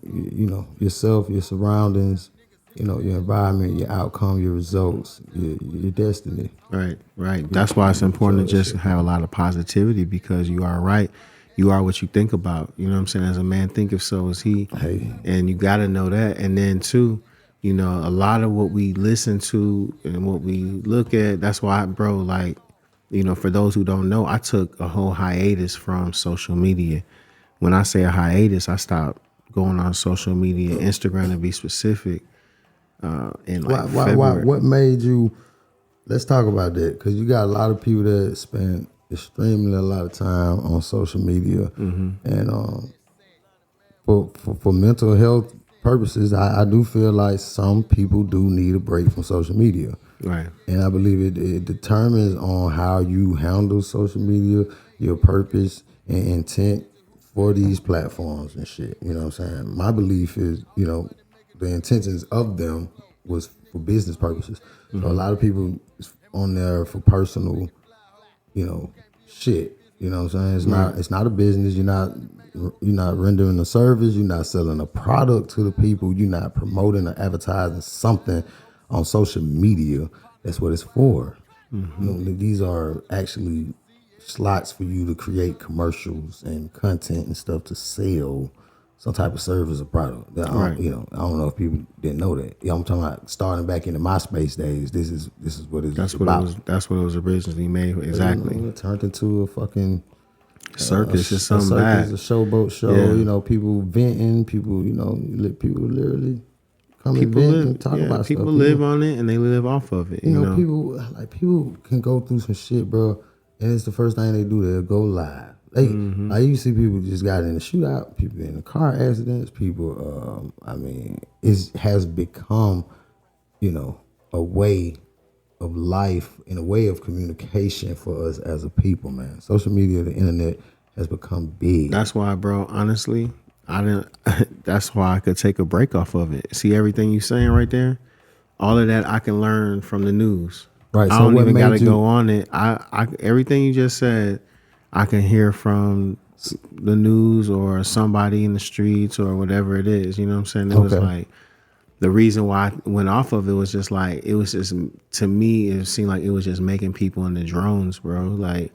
you know, yourself, your surroundings, you know, your environment, your outcome, your results, your destiny. Right, right. That's why it's important to just have a lot of positivity, because you are right. You are what you think about. You know what I'm saying? As a man thinketh, so is he. Hey. And you got to know that. And then, too, you know, a lot of what we listen to and what we look at, that's why, bro, like, you know, for those who don't know, I took a whole hiatus from social media. When I say a hiatus, I stopped going on social media, Instagram to be specific. In like February. What made you? Let's talk about that, because you got a lot of people that spend extremely a lot of time on social media, and for mental health purposes, I do feel like some people do need a break from social media. Right. And I believe it determines on how you handle social media, your purpose and intent for these platforms and shit. You know what I'm saying? My belief is, you know, the intentions of them, was for business purposes. So a lot of people on there for personal, shit. You know what I'm saying? It's not a business. You're not rendering a service. You're not selling a product to the people. You're not promoting or advertising something on social media. That's what it's for. These are actually slots for you to create commercials and content and stuff to sell some type of service or product. I don't know if people didn't know that. I'm talking about starting back in the MySpace days. This is what it's about. That's what it was originally made for. Exactly. It turned into a fucking circus or something circus, bad. a showboat show. Yeah. People venting. People literally come and vent and talk about people stuff. live on it and they live off of it. You know, people can go through some shit, bro, and it's the first thing they do. They'll go live. You see people just got in a shootout, people in car accidents, people. It has become, a way of life and a way of communication for us as a people, man. Social media, the internet has become big. That's why, bro. Honestly, I didn't. That's why I could take a break off of it. See everything you saying right there. All of that I can learn from the news. Right. I So don't what even made got to you go on it. I everything you just said, I can hear from the news or somebody in the streets or whatever it is. You know what I'm saying? It was like the reason why I went off of it was just like it was just, to me, it seemed like it was just making people into drones, bro. Like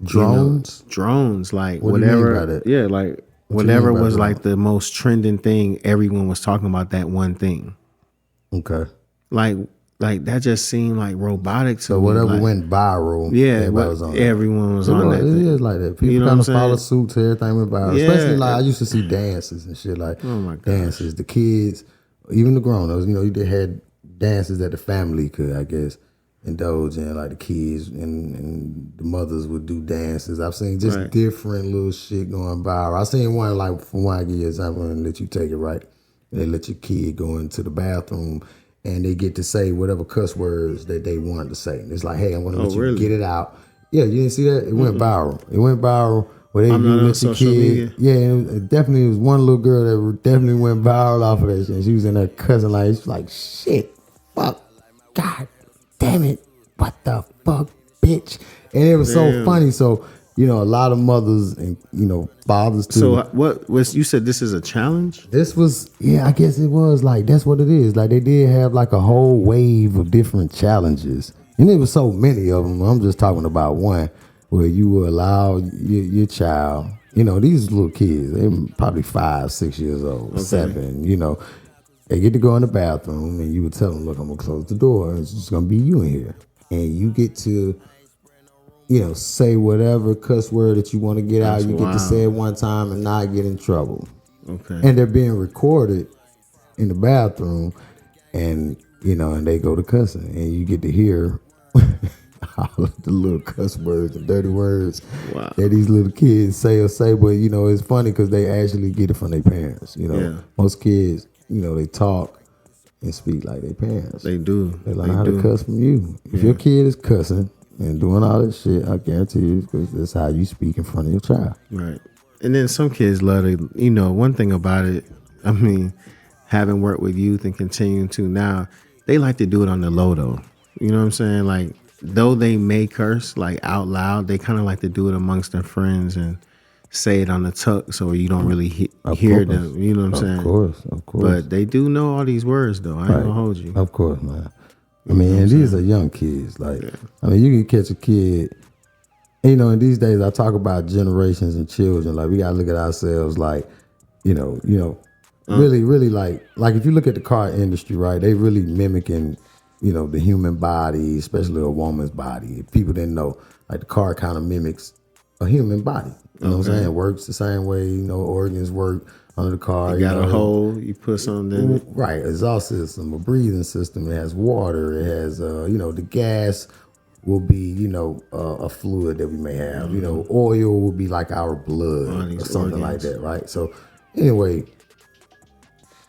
drones, drones, like what whatever. Do you mean by that? Yeah, like whatever was like the most trending thing. Everyone was talking about that one thing. Okay. Like that just seemed like robotic to so me. whatever like, went viral, everyone was on that. It is like that. People kind of follow suit to everything went viral. Yeah. Especially like I used to see dances and shit, like dances. The kids, even the grown-ups, they had dances that the family could, I guess, indulge in. Like the kids and the mothers would do dances. I've seen just different little shit going viral. I seen one, like, for one, I give you an example and let you take it, right? They let your kid go into the bathroom and they get to say whatever cuss words that they wanted to say. And it's like, hey, I'm going to let you get it out. Yeah, you didn't see that? It went viral. It went viral. Where they let your kid. Media. Yeah, it definitely was one little girl that definitely went viral off of that shit. She was in there cussing like shit, fuck, God damn it, what the fuck, bitch. And it was so funny. So, a lot of mothers and, fathers too. So what was, you said this is a challenge? This was, I guess it was like, that's what it is. Like they did have like a whole wave of different challenges. And there was so many of them. I'm just talking about one where you will allow your child, these little kids, they're probably 5, 6 years old, 7, they get to go in the bathroom and you would tell them, look, I'm going to close the door. And it's just going to be you in here. And you get to, say whatever cuss word that you want to get out. You get to say it one time and not get in trouble. Okay. And they're being recorded in the bathroom and, and they go to cussing and you get to hear all of the little cuss words and dirty words that these little kids say. But, it's funny because they actually get it from their parents. Most kids, they talk and speak like their parents. They do. They learn how to cuss from you. If your kid is cussing and doing all this shit, I guarantee you, because that's how you speak in front of your child. Right. And then some kids love to, one thing about it, I mean, having worked with youth and continuing to now, they like to do it on the low though. You know what I'm saying? Like, though they may curse like out loud, they kind of like to do it amongst their friends and say it on the tuck so you don't really hear them. You know what I'm saying? Of course. But they do know all these words though. I ain't gonna hold you. Of course, man. I mean, and these are young kids. Like, I mean, you can catch a kid. In these days, I talk about generations and children. Like, we gotta look at ourselves. Like, really, really like if you look at the car industry, right? They really mimicking, the human body, especially a woman's body. If people didn't know, like the car kind of mimics a human body. You know what I'm saying? It works the same way. Organs work under the car. You got a hole, you put something in it. Right, exhaust system, a breathing system. It has water. It has, the gas will be, a fluid that we may have. Oil will be like our blood or something like that, right? So anyway,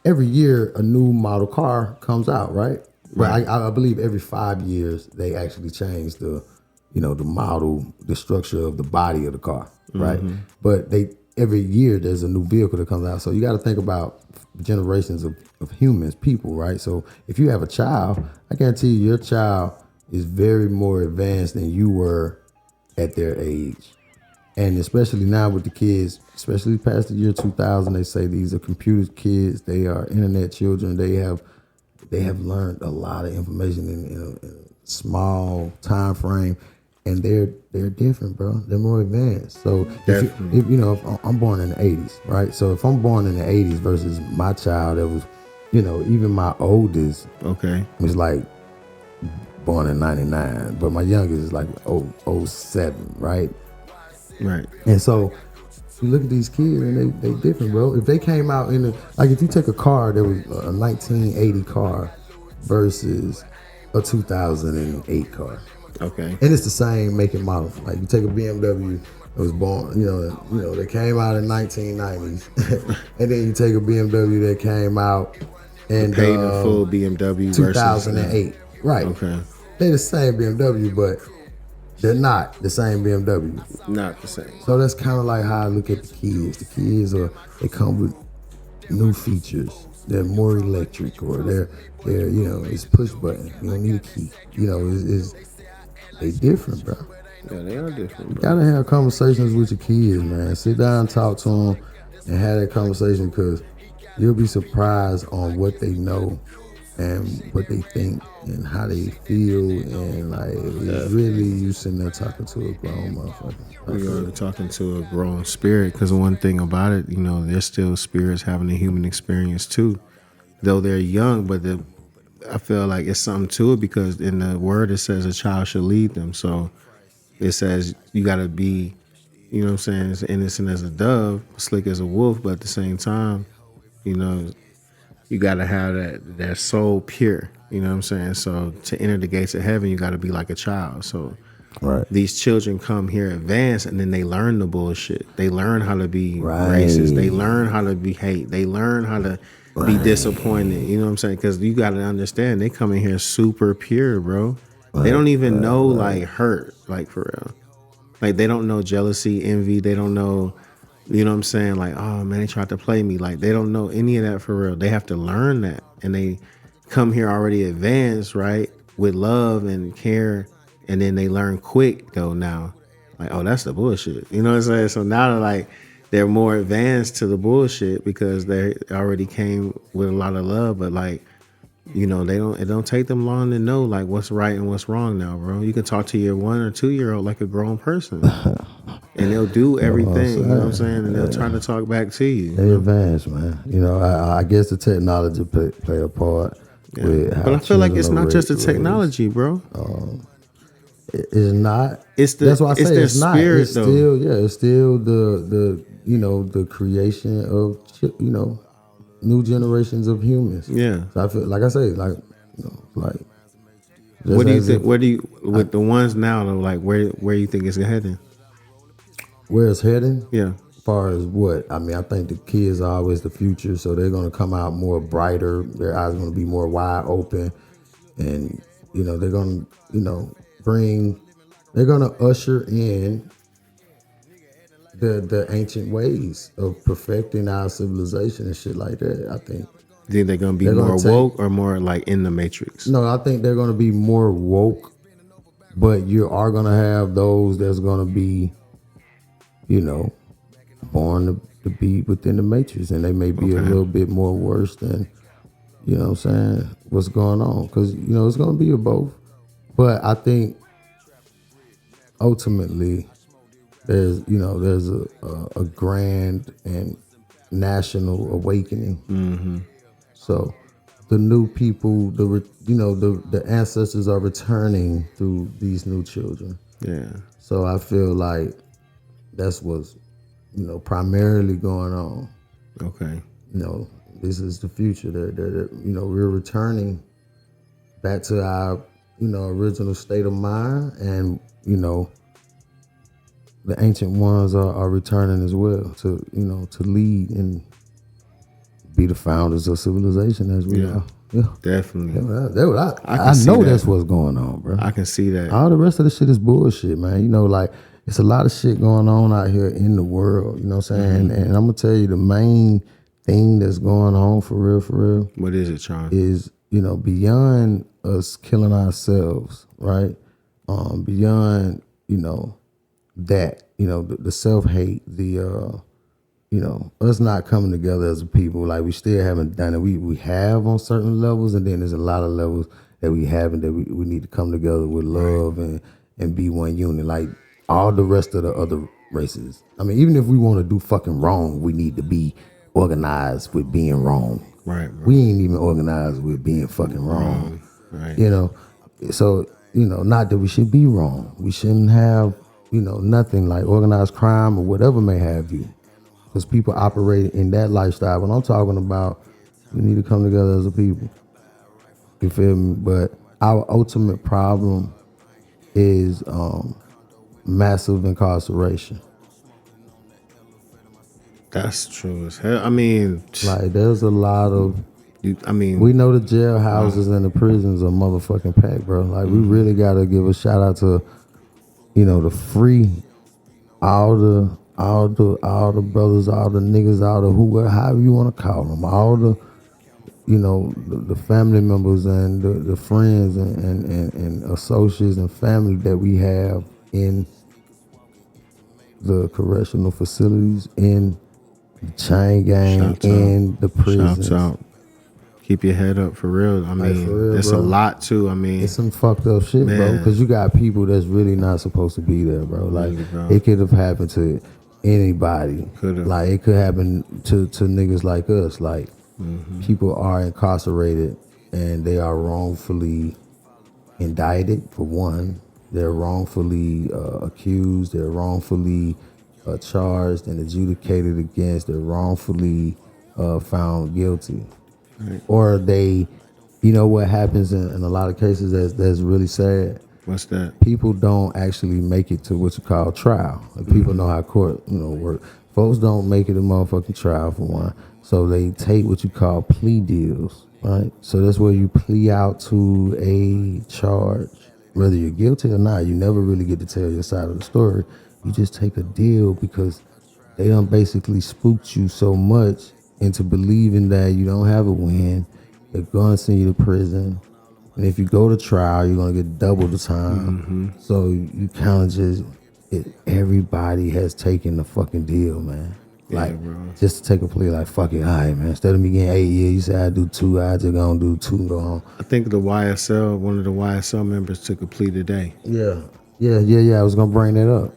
every year a new model car comes out, right? But I believe every 5 years they actually change the, the model, the structure of the body of the car, right? But they every year there's a new vehicle that comes out. So you got to think about generations of humans, people, right? So if you have a child, I guarantee you your child is very more advanced than you were at their age. And especially now with the kids, especially past the year 2000, they say these are computer kids. They are internet children. They have learned a lot of information in a small time frame, and they're different, bro. They're more advanced. So if I'm born in the 80s, right? So if I'm born in the 80s versus my child that was, even my oldest, was like born in 99, but my youngest is like 07, right? Right. And so you look at these kids and they different, bro. If they came out if you take a car that was a 1980 car versus a 2008 car. Okay. And it's the same make and model. Like you take a BMW that was born, they came out in 1990s. And then you take a BMW that came out in paid in full BMW 2008. Versus, right. Okay. They're the same BMW, but they're not the same BMW. Not the same. So that's kind of like how I look at the kids. The kids they come with new features. They're more electric, or they're it's push button. You don't need a key. They different, bro. Yeah, they are different, bro. You gotta have conversations with your kids, man. Sit down, talk to them, and have that conversation, because you'll be surprised on what they know and what they think and how they feel, and it's really you sitting there talking to a grown motherfucker. You're talking to a grown spirit, because one thing about it, they're still spirits having a human experience too, though they're young. But I feel like it's something to it, because in the word it says a child should lead them. So it says you got to be, as innocent as a dove, slick as a wolf, but at the same time, you got to have that soul pure, So to enter the gates of heaven, you got to be like a child. So right. These children come here advanced, and then they learn the bullshit. They learn how to be racist. They learn how to be hate. They learn how to be disappointed. You know what I'm saying? Because you got to understand, they come in here super pure, bro. They don't even know hurt, for real. Like they don't know jealousy, envy. They don't know. You know what I'm saying? Like, oh man, they tried to play me. Like they don't know any of that for real. They have to learn that, and they come here already advanced, right, with love and care, and then they learn quick though. Now, like, oh, that's the bullshit. You know what I'm saying? So now they're more advanced to the bullshit because they already came with a lot of love. But it don't take them long to know what's right and what's wrong now, bro. You can talk to your 1 or 2 year old like a grown person. And they'll do everything, you know what I'm saying? And they'll try to talk back to you. They advance, man. I guess the technology play a part. With how but I feel like it's not just the technology, bro. It's not. That's why I say it's not. Spirit, it's still, it's still the creation of new generations of humans. Yeah. So I feel like I say what do you think? With the ones now though, where you think it's heading? Where it's heading? Yeah. As far as what? I mean, I think the kids are always the future, so they're going to come out more brighter. Their eyes are going to be more wide open, and they're going to they're going to usher in the ancient ways of perfecting our civilization and shit like that. I think. You think they're going to be more woke or more in the Matrix? No, I think they're going to be more woke, but you are going to have those that's going to be, born to be within the Matrix, and they may be a little bit more worse than, what's going on. Because, it's going to be a both. But I think ultimately there's a grand and national awakening. Mm-hmm. So the new people, the ancestors are returning through these new children. Yeah. So I feel like that's what's, primarily going on. Okay. This is the future. We're returning back to our, original state of mind, and, the ancient ones are returning as well to lead and be the founders of civilization as we are. Yeah, definitely. I know that's what's going on, bro. I can see that. All the rest of the shit is bullshit, man. it's a lot of shit going on out here in the world. You know what I'm saying? And I'm gonna tell you the main thing that's going on for real, What is it, Sean? is, you know, beyond us killing ourselves, right? Beyond, you know, that, you know, the self-hate, you know, us not coming together as a people, like we still haven't done it. We have on certain levels, and then there's a lot of levels that we haven't, that we need to come together with love and be one unit, like all the rest of the other races. I mean, even if we want to do fucking wrong, we need to be organized with being wrong. Right. We ain't even organized with being fucking wrong. Right. You know, so, you know, not that we should be wrong. We shouldn't have, you know, nothing like organized crime or whatever may have you. Because people operate in that lifestyle. But I'm talking about, we need to come together as a people. You feel me? But our ultimate problem is massive incarceration. That's true as hell. I mean, Like, there's a lot of, we know the jailhouses and the prisons are motherfucking packed, bro. Like, we really got to give a shout out to, you know, the free, all the brothers, all the niggas, all the whoever, however you want to call them, all the, you know, the family members and the friends and associates and family that we have in the correctional facilities, in the chain gang, Shouts in out. the prisons. Shouts out. Keep your head up for real. I mean, for real, there's bro. a lot too. I mean, It's some fucked up shit, bro. Man. Because you got people that's really not supposed to be there, bro. Like, Really, bro. it could have happened to anybody. Could've. Like, it could happen to niggas like us. Like, Mm-hmm. people are incarcerated and they are wrongfully indicted, for one. They're wrongfully accused. They're wrongfully charged and adjudicated against. They're wrongfully found guilty. Right. Or they, you know what happens in a lot of cases that's really sad? What's that? People don't actually make it to what you call trial. Like, people know how court, you know, work. Folks don't make it a motherfucking trial, for one. So they take what you call plea deals, right? So that's where you plea out to a charge. Whether you're guilty or not, you never really get to tell your side of the story. You just take a deal because they done basically spooked you so much into believing that you don't have a win. They're gonna send you to prison. And if you go to trial, you're gonna get double the time. So you kind of just, everybody has taken the fucking deal, man. Like, bro. just to take a plea, like, fuck it, all right, man. Instead of me getting 8 years, you say I do 2, I just gonna do 2 and go home. I think the YSL, one of the YSL members took a plea today. Yeah. I was gonna bring that up.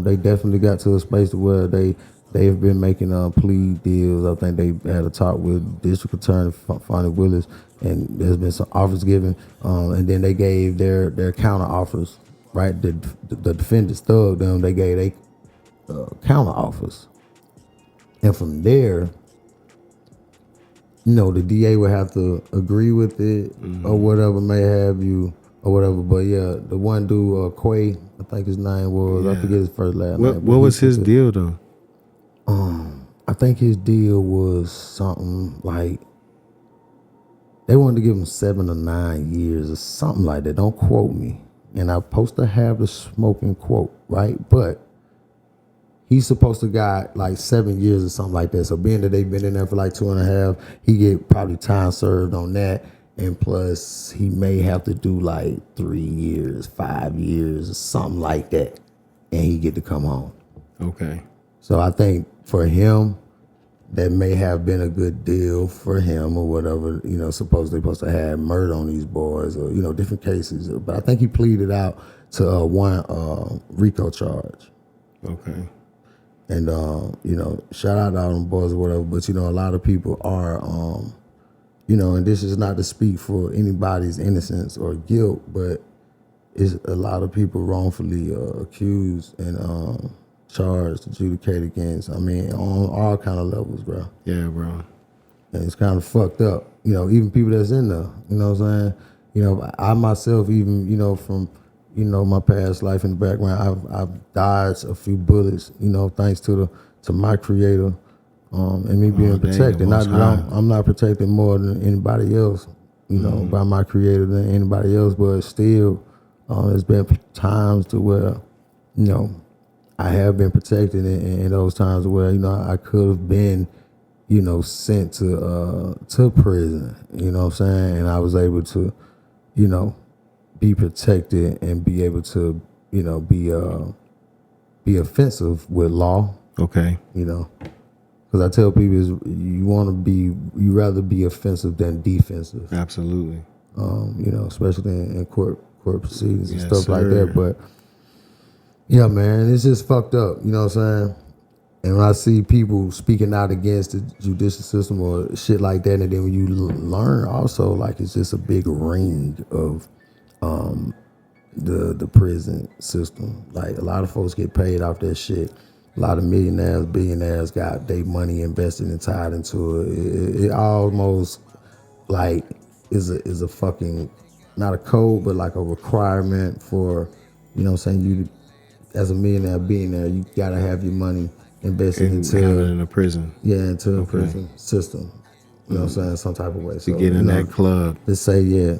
They definitely got to a space where they've been making plea deals. I think they had a talk with District Attorney Fonnie Willis, and there's been some offers given, and then they gave their counter offers. Right, the defendants, Thug, them, they gave they counter offers, and from there, you know, the DA would have to agree with it or whatever may have you or whatever. But yeah, the one dude, Quay, I think his name was, I forget his first last name. What was his deal though? I think his deal was something like, they wanted to give him 7 or 9 years or something like that. Don't quote me. And I'm supposed to have the smoking quote, right? But he's supposed to got like 7 years or something like that. So being that they've been in there for like 2.5, he get probably time served on that. And plus he may have to do like 3 years, 5 years or something like that. And he get to come home. Okay. So I think for him, that may have been a good deal for him or whatever, you know, supposedly supposed to have murder on these boys or, you know, different cases. But I think he pleaded out to one RICO charge. Okay. And, you know, shout out to all them boys or whatever. But, you know, a lot of people are, you know, and this is not to speak for anybody's innocence or guilt, but it's a lot of people wrongfully accused and charged, adjudicated against. I mean, on all kind of levels, bro. Yeah, bro. And it's kind of fucked up. You know, even people that's in there, you know what I'm saying? You know, I myself, even, you know, from, you know, my past life in the background, I've dodged a few bullets, you know, thanks to my creator and me being protected. Not that I'm not protected more than anybody else, you know, by my creator than anybody else, but still, there's been times to where, you know, I have been protected in those times where, you know, I could have been, you know, sent to prison, you know what I'm saying? And I was able to, you know, be protected and be able to, you know, be offensive with law, Okay. you know. Because I tell people you rather be offensive than defensive, Absolutely. you know, especially in court proceedings and Yes, stuff like sir. that. But yeah, man, it's just fucked up, you know what I'm saying? And when I see people speaking out against the judicial system or shit like that, and then when you learn also, like, it's just a big ring of the prison system. Like, a lot of folks get paid off that shit. A lot of millionaires, billionaires got their money invested and tied into it. It almost like is a fucking, not a code, but like a requirement for, you know what I'm saying, you as a millionaire, billionaire, you gotta have your money invested And have it into, in a prison into the Okay. prison system. You know what I'm saying, some type of way. to get in that club. Let's say, yeah.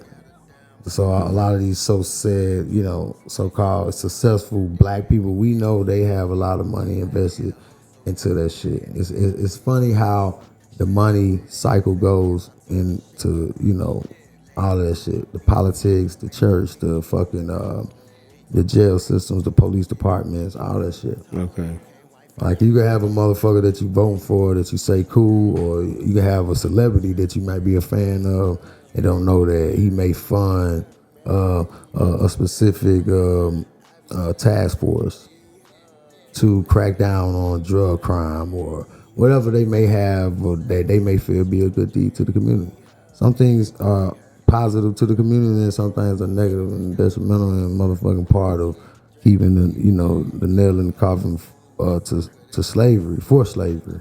So a lot of these so-called successful black people, we know they have a lot of money invested into that shit. It's funny how the money cycle goes into, you know, all of that shit. The politics, the church, the fucking, the jail systems, the police departments, all that shit. Okay. Like, you can have a motherfucker that you vote for that you say cool, or you can have a celebrity that you might be a fan of and don't know that he may fund a specific task force to crack down on drug crime or whatever they may have, or that they may feel be a good deed to the community. Some things are positive to the community and some things are negative and detrimental and motherfucking part of keeping the nail in the coffin to slavery, for slavery.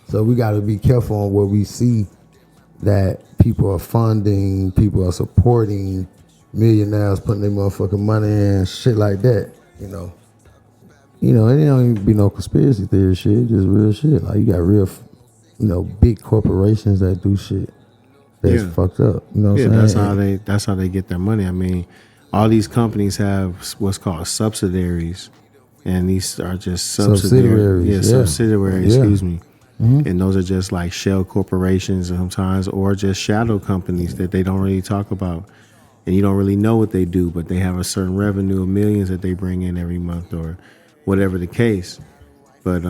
So we got to be careful on what we see that people are funding, people are supporting millionaires putting their motherfucking money in, shit like that, you know. You know, and it don't even be no conspiracy theory shit, just real shit. Like, you got real, big corporations that do shit that's fucked up. You know what I'm saying? that's how they get their money. I mean, all these companies have what's called subsidiaries, and these are just subsidiaries. Subsidiaries, Subsidiaries. Yeah. Excuse me. And those are just like shell corporations sometimes, or just shadow companies that they don't really talk about, and you don't really know what they do, but they have a certain revenue of millions that they bring in every month, or whatever the case. But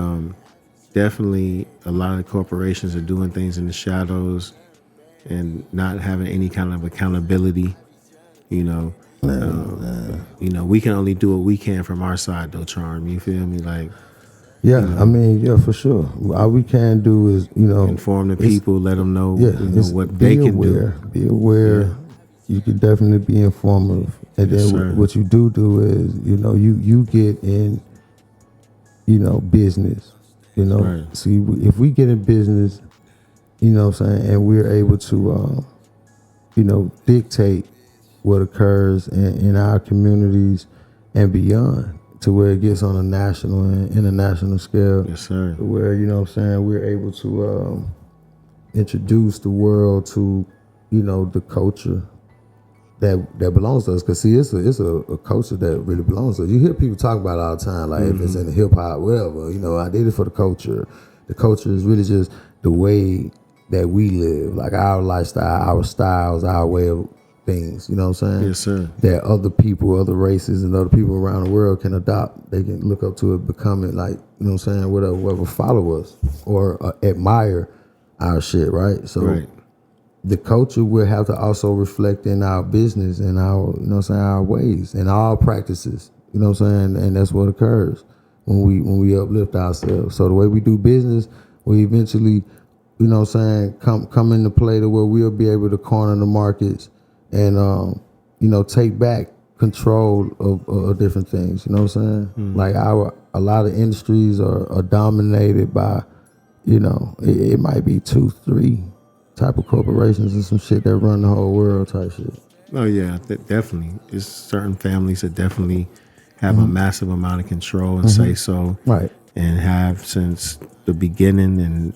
definitely, a lot of the corporations are doing things in the shadows and not having any kind of accountability. You know, we can only do what we can from our side, though, Charm. You feel me? Like, Yeah, I mean, yeah, for sure. All we can do is, inform the people, let them know, what be they can aware. do. Be aware. Yeah. You can definitely be informative. And Yes, then sir. what you do is, you get in, business. Right. See, if we get in business, you know what I'm saying, and we're able to, dictate what occurs in our communities and beyond, to where it gets on a national and international scale. Yes, sir. Where, we're able to introduce the world to, the culture that belongs to us. Because, see, it's a culture that really belongs to us. You hear people talk about it all the time, like if it's in the hip-hop, whatever. I did it for the culture. The culture is really just the way that we live, like our lifestyle, our styles, our way of things, you know what I'm saying? Yes, sir. That other people, other races, and other people around the world can adopt. They can look up to it, become it, like, you know what I'm saying, whatever follow us or admire our shit, right? So Right. the culture will have to also reflect in our business and our, our ways and our practices, you know what I'm saying? And that's what occurs when we uplift ourselves. So the way we do business, we eventually, come into play to where we'll be able to corner the markets and take back control of different things. You know what I'm saying? Like a lot of industries are dominated by, it might be 2-3 type of corporations and some shit that run the whole world type shit. Oh yeah, definitely. It's certain families that definitely have a massive amount of control and say so, Right. and have since the beginning, and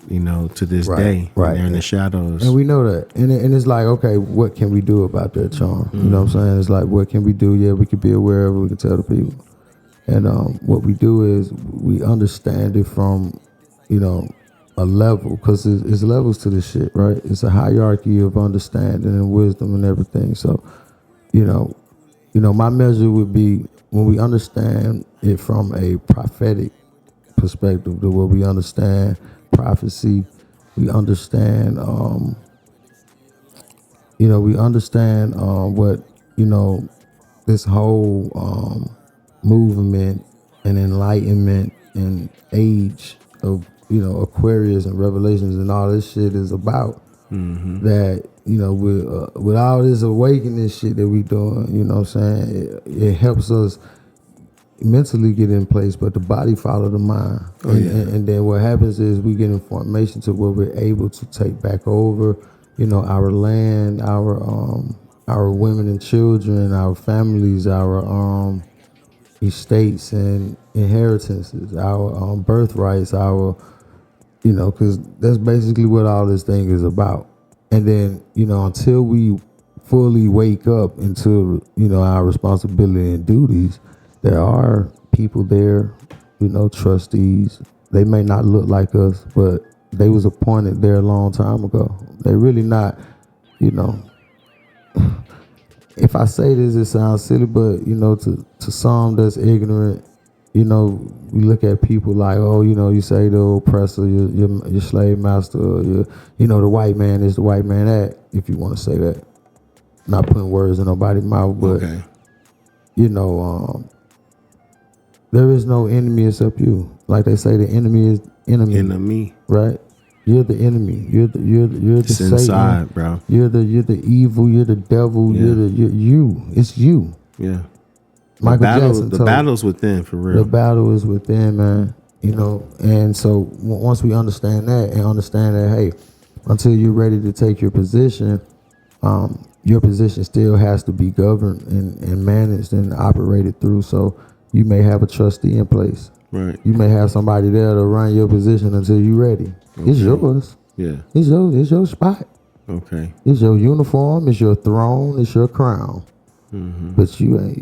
to this day. right. They're in the shadows. And we know that. And it's like, okay, what can we do about that, Charm? You know what I'm saying? It's like, what can we do? Yeah, we can be aware of it. We can tell the people. And what we do is we understand it from, a level, because it's levels to this shit, right? It's a hierarchy of understanding and wisdom and everything. So, my measure would be when we understand it from a prophetic perspective, to where we understand prophecy, we understand, what, this whole movement and enlightenment and age of, Aquarius and Revelations and all this shit is about. That, with all this awakening shit that we doing, what I'm saying, it helps us mentally get in place, but the body follow the mind. And then what happens is we get information to where we're able to take back over, our land, our women and children, our families, our estates and inheritances, our birthrights, our, because that's basically what all this thing is about. And then, until we fully wake up into, our responsibility and duties, there are people there, trustees. They may not look like us, but they was appointed there a long time ago. They really not, if I say this, it sounds silly, but, to some that's ignorant, we look at people like, oh, you say the oppressor, your slave master, or the white man is the white man act, if you want to say that. Not putting words in nobody's mouth, but, there is no enemy except you. Like they say, the enemy is enemy. Right? You're the enemy. You're the It's Satan. inside, bro. You're the evil. You're the devil. Yeah. You're you. It's you. Yeah. Michael Jackson The told battle's within, for real. the battle is within, man. And so once we understand that and understand that, hey, until you're ready to take your position still has to be governed and managed and operated through. So you may have a trustee in place. Right. You may have somebody there to run your position until you're ready. Okay. It's yours. Yeah. It's your spot. Okay. It's your uniform. It's your throne. It's your crown. Mm-hmm. But you ain't,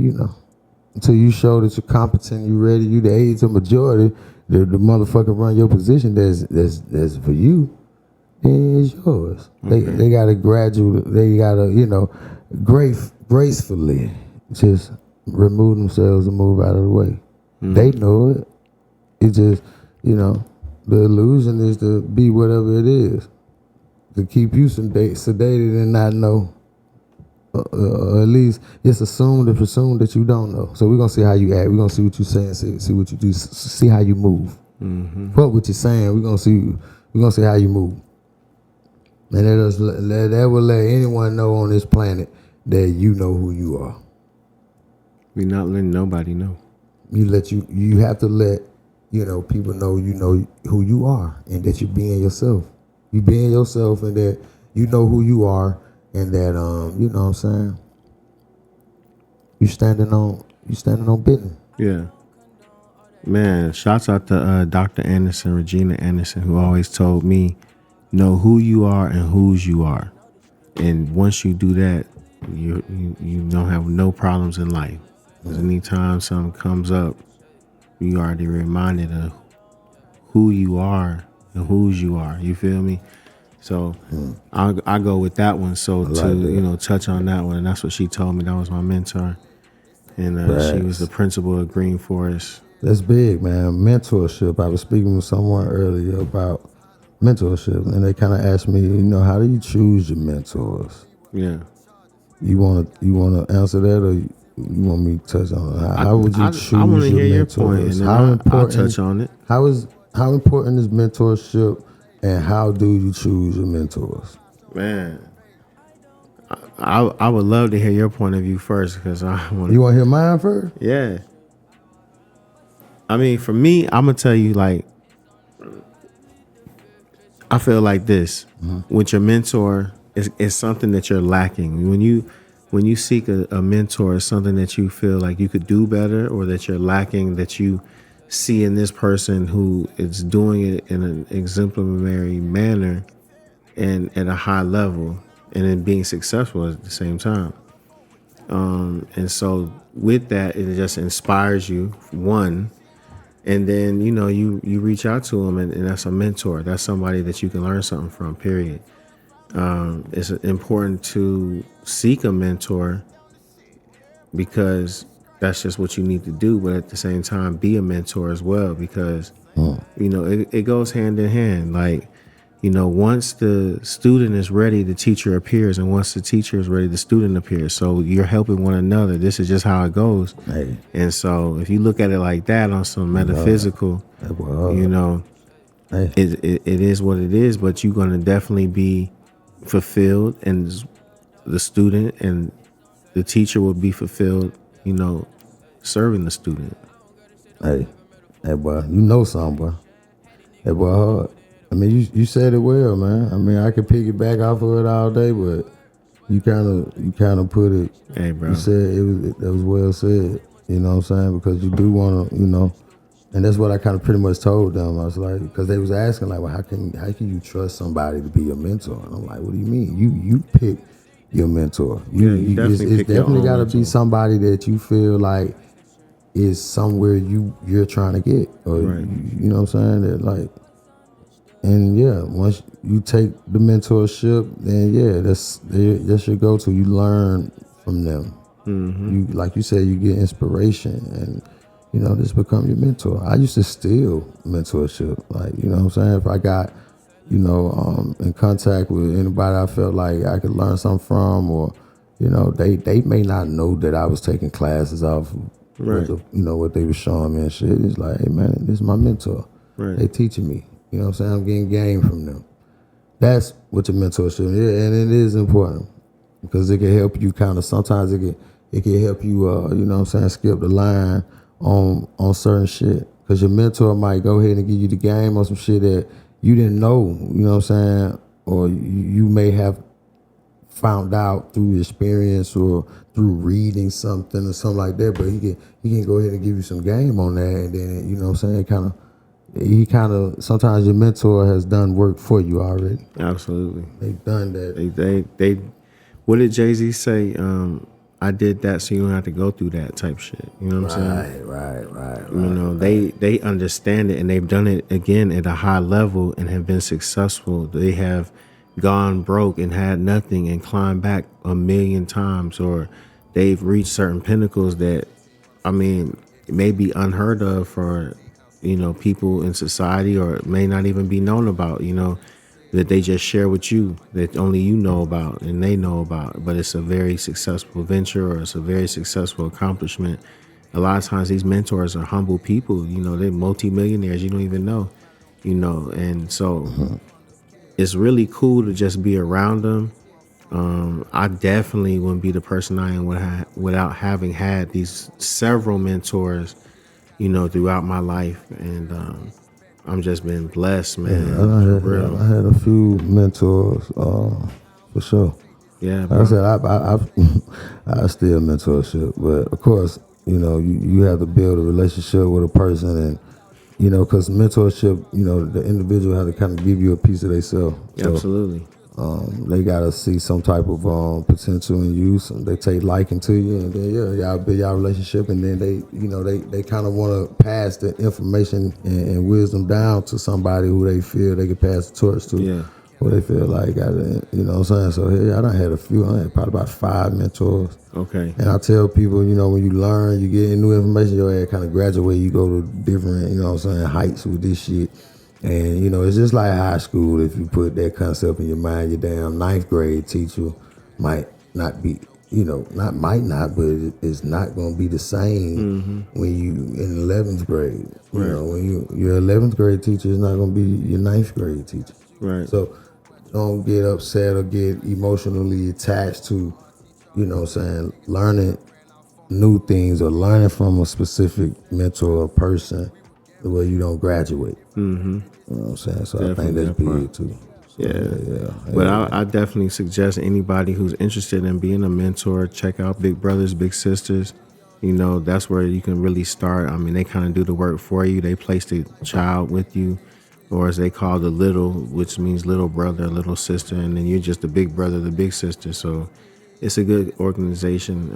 until you show that you're competent, you ready, you the age of majority, the motherfucker run your position that's for you, then it's yours. Okay. They gotta gracefully just remove themselves and move out of the way. Mm-hmm. They know it. It's just, the illusion is to be whatever it is, to keep you sedated and not know. Or at least it's assumed and presumed that you don't know. So we're gonna see how you act. We're gonna see what you say and see what you do. See how you move. Mm-hmm. Fuck what you're saying. We're gonna see how you move. And that will let anyone know on this planet that you know who you are. We're not letting nobody know. You have to let people know who you are and that you're being yourself. You being yourself and that you know who you are. And that, you know what I'm saying? You standing on business. Yeah. Man, shouts out to Dr. Anderson, Regina Anderson, who always told me, know who you are and whose you are. And once you do that, you don't have no problems in life. Because anytime something comes up, you already reminded of who you are and whose you are. You feel me? So I go with that one. So touch on that one, and that's what she told me. That was my mentor, and she was the principal of Green Forest. That's big, man. Mentorship. I was speaking with someone earlier about mentorship, and they kind of asked me, how do you choose your mentors? Yeah. You wanna answer that, or you want me to touch on it? How would you choose I want to hear mentors? your point, and then I'll touch on it. How important is mentorship? And how do you choose your mentors? Man, I would love to hear your point of view first, because I want. You want to hear mine first? Yeah. I mean, for me, I'm gonna tell you, like, I feel like this with your mentor is something that you're lacking. When you seek a mentor, it's something that you feel like you could do better, or that you're lacking, that you see in this person who is doing it in an exemplary manner and at a high level, and then being successful at the same time. And so with that, it just inspires you, one, and then, you know, you reach out to them, and that's a mentor. That's somebody that you can learn something from, period. It's important to seek a mentor because that's just what you need to do. But at the same time, be a mentor as well, because, you know, it goes hand in hand. Like, you know, once the student is ready, the teacher appears. And once the teacher is ready, the student appears. So you're helping one another. This is just how it goes. Hey. And so if you look at it like that on some metaphysical, you know, it is what it is. But you're going to definitely be fulfilled, and the student and the teacher will be fulfilled, you know, serving the student. Hey, boy, you know something, boy. Hey, boy, hard. I mean, you said it well, man. I mean, I could piggyback off of it all day, but you kind of put it. Hey, bro. You said it was well said. You know what I'm saying? Because you do want to, you know, and that's what I kind of pretty much told them. I was like, because they was asking like, well, how can you trust somebody to be your mentor? And I'm like, what do you mean? You pick your mentor. You definitely it's definitely got to be somebody that you feel like is somewhere you're trying to get, or right. you know what I'm saying? That like, and yeah, once you take the mentorship, then yeah, that's your go-to. You learn from them. Mm-hmm. You, like you said, you get inspiration, and you know, this become your mentor. I used to steal mentorship, like, you know what I'm saying? If I got, you know, in contact with anybody I felt like I could learn something from, or, you know, they may not know that I was taking classes off, right. You know, what they were showing me and shit. It's like, hey man, this is my mentor. Right. They teaching me. You know what I'm saying? I'm getting game from them. That's what your mentorship is, and it is important because it can help you kind of. Sometimes it can help you. You know what I'm saying? Skip the line on certain shit, because your mentor might go ahead and give you the game on some shit that you didn't know. You know what I'm saying? Or you may have found out through experience or through reading something or something like that. But he can go ahead and give you some game on that, and then, you know what I'm saying, he kind of, sometimes your mentor has done work for you already. Absolutely. They've done that. They what did Jay-Z say? I did that so you don't have to go through that type shit. You know what I'm saying? Right. You know, they understand it, and they've done it again at a high level and have been successful. They have gone broke and had nothing and climbed back 1,000,000 times, or they've reached certain pinnacles that, I mean, may be unheard of for, you know, people in society, or it may not even be known about, you know, that they just share with you, that only you know about and they know about. But it's a very successful venture, or it's a very successful accomplishment. A lot of times these mentors are humble people, you know, they're multimillionaires, you don't even know, you know. And so it's really cool to just be around them. I definitely wouldn't be the person I am without having had these several mentors, you know, throughout my life. And I'm just been blessed, man. Yeah, I had a few mentors, for sure. Yeah, like I said, I still mentorship, but of course, you know, you have to build a relationship with a person, and you know, because mentorship, you know, the individual has to kind of give you a piece of themselves. So, absolutely. They gotta see some type of potential in you. So they take liking to you, and then y'all build y'all relationship, and then they kind of want to pass the information and wisdom down to somebody who they feel they can pass the torch to. Yeah. Who they feel like, you know what I'm saying? So I done had a few. I had probably about 5 mentors. Okay. And I tell people, you know, when you learn, you get new information, your ass kind of graduate. You go to different, you know what I'm saying, heights with this shit. And, you know, it's just like high school. If you put that concept in your mind, your damn 9th grade teacher might not be, you know, might not, but it's not going to be the same when you in 11th grade. You know, when your 11th grade teacher is not going to be your 9th grade teacher. Right. So don't get upset or get emotionally attached to, you know what I'm saying, learning new things or learning from a specific mentor or person the way you don't graduate. Mm-hmm. You know what I'm saying? So definitely, I think that's big too. So, yeah. But I definitely suggest anybody who's interested in being a mentor, check out Big Brothers, Big Sisters. You know, that's where you can really start. I mean, they kind of do the work for you. They place the child with you, or as they call the little, which means little brother, little sister, and then you're just the big brother, the big sister. So it's a good organization.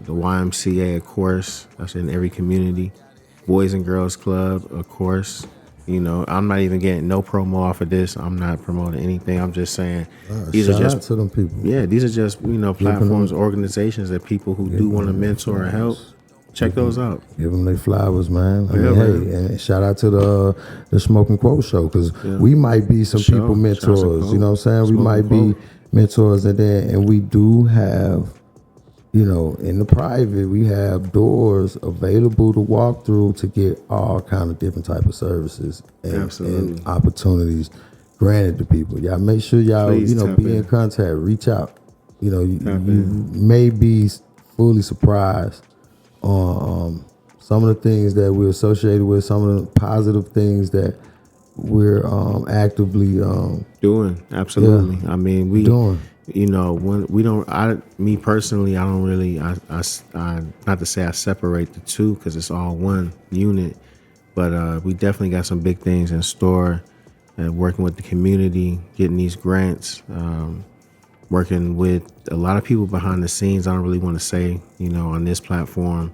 The YMCA, of course, that's in every community. Boys and Girls Club, of course. You know, I'm not even getting no promo off of this. I'm not promoting anything. I'm just saying these shout are just out to them people. Yeah, these are just platforms, organizations that people who do want to mentor or help. Check those out. Give them their flowers, man. I Yeah, mean, man. hey, and shout out to the Smoking Quote show, because we might be some Sure. people Shout out to mentors. Quote. You know what I'm saying? Smoking We might Quote. be mentors, and we do have, you know, in the private, we have doors available to walk through to get all kind of different type of services and opportunities granted to people. Y'all make sure y'all, Please you know, tap be in in. contact, reach out. You know, you may be fully surprised on some of the things that we're associated with, some of the positive things that we're actively Doing, absolutely. I mean, we doing. You know, when we don't, me personally, I don't really, I not to say I separate the two because it's all one unit, but we definitely got some big things in store, and working with the community, getting these grants, working with a lot of people behind the scenes. I don't really want to say, you know, on this platform,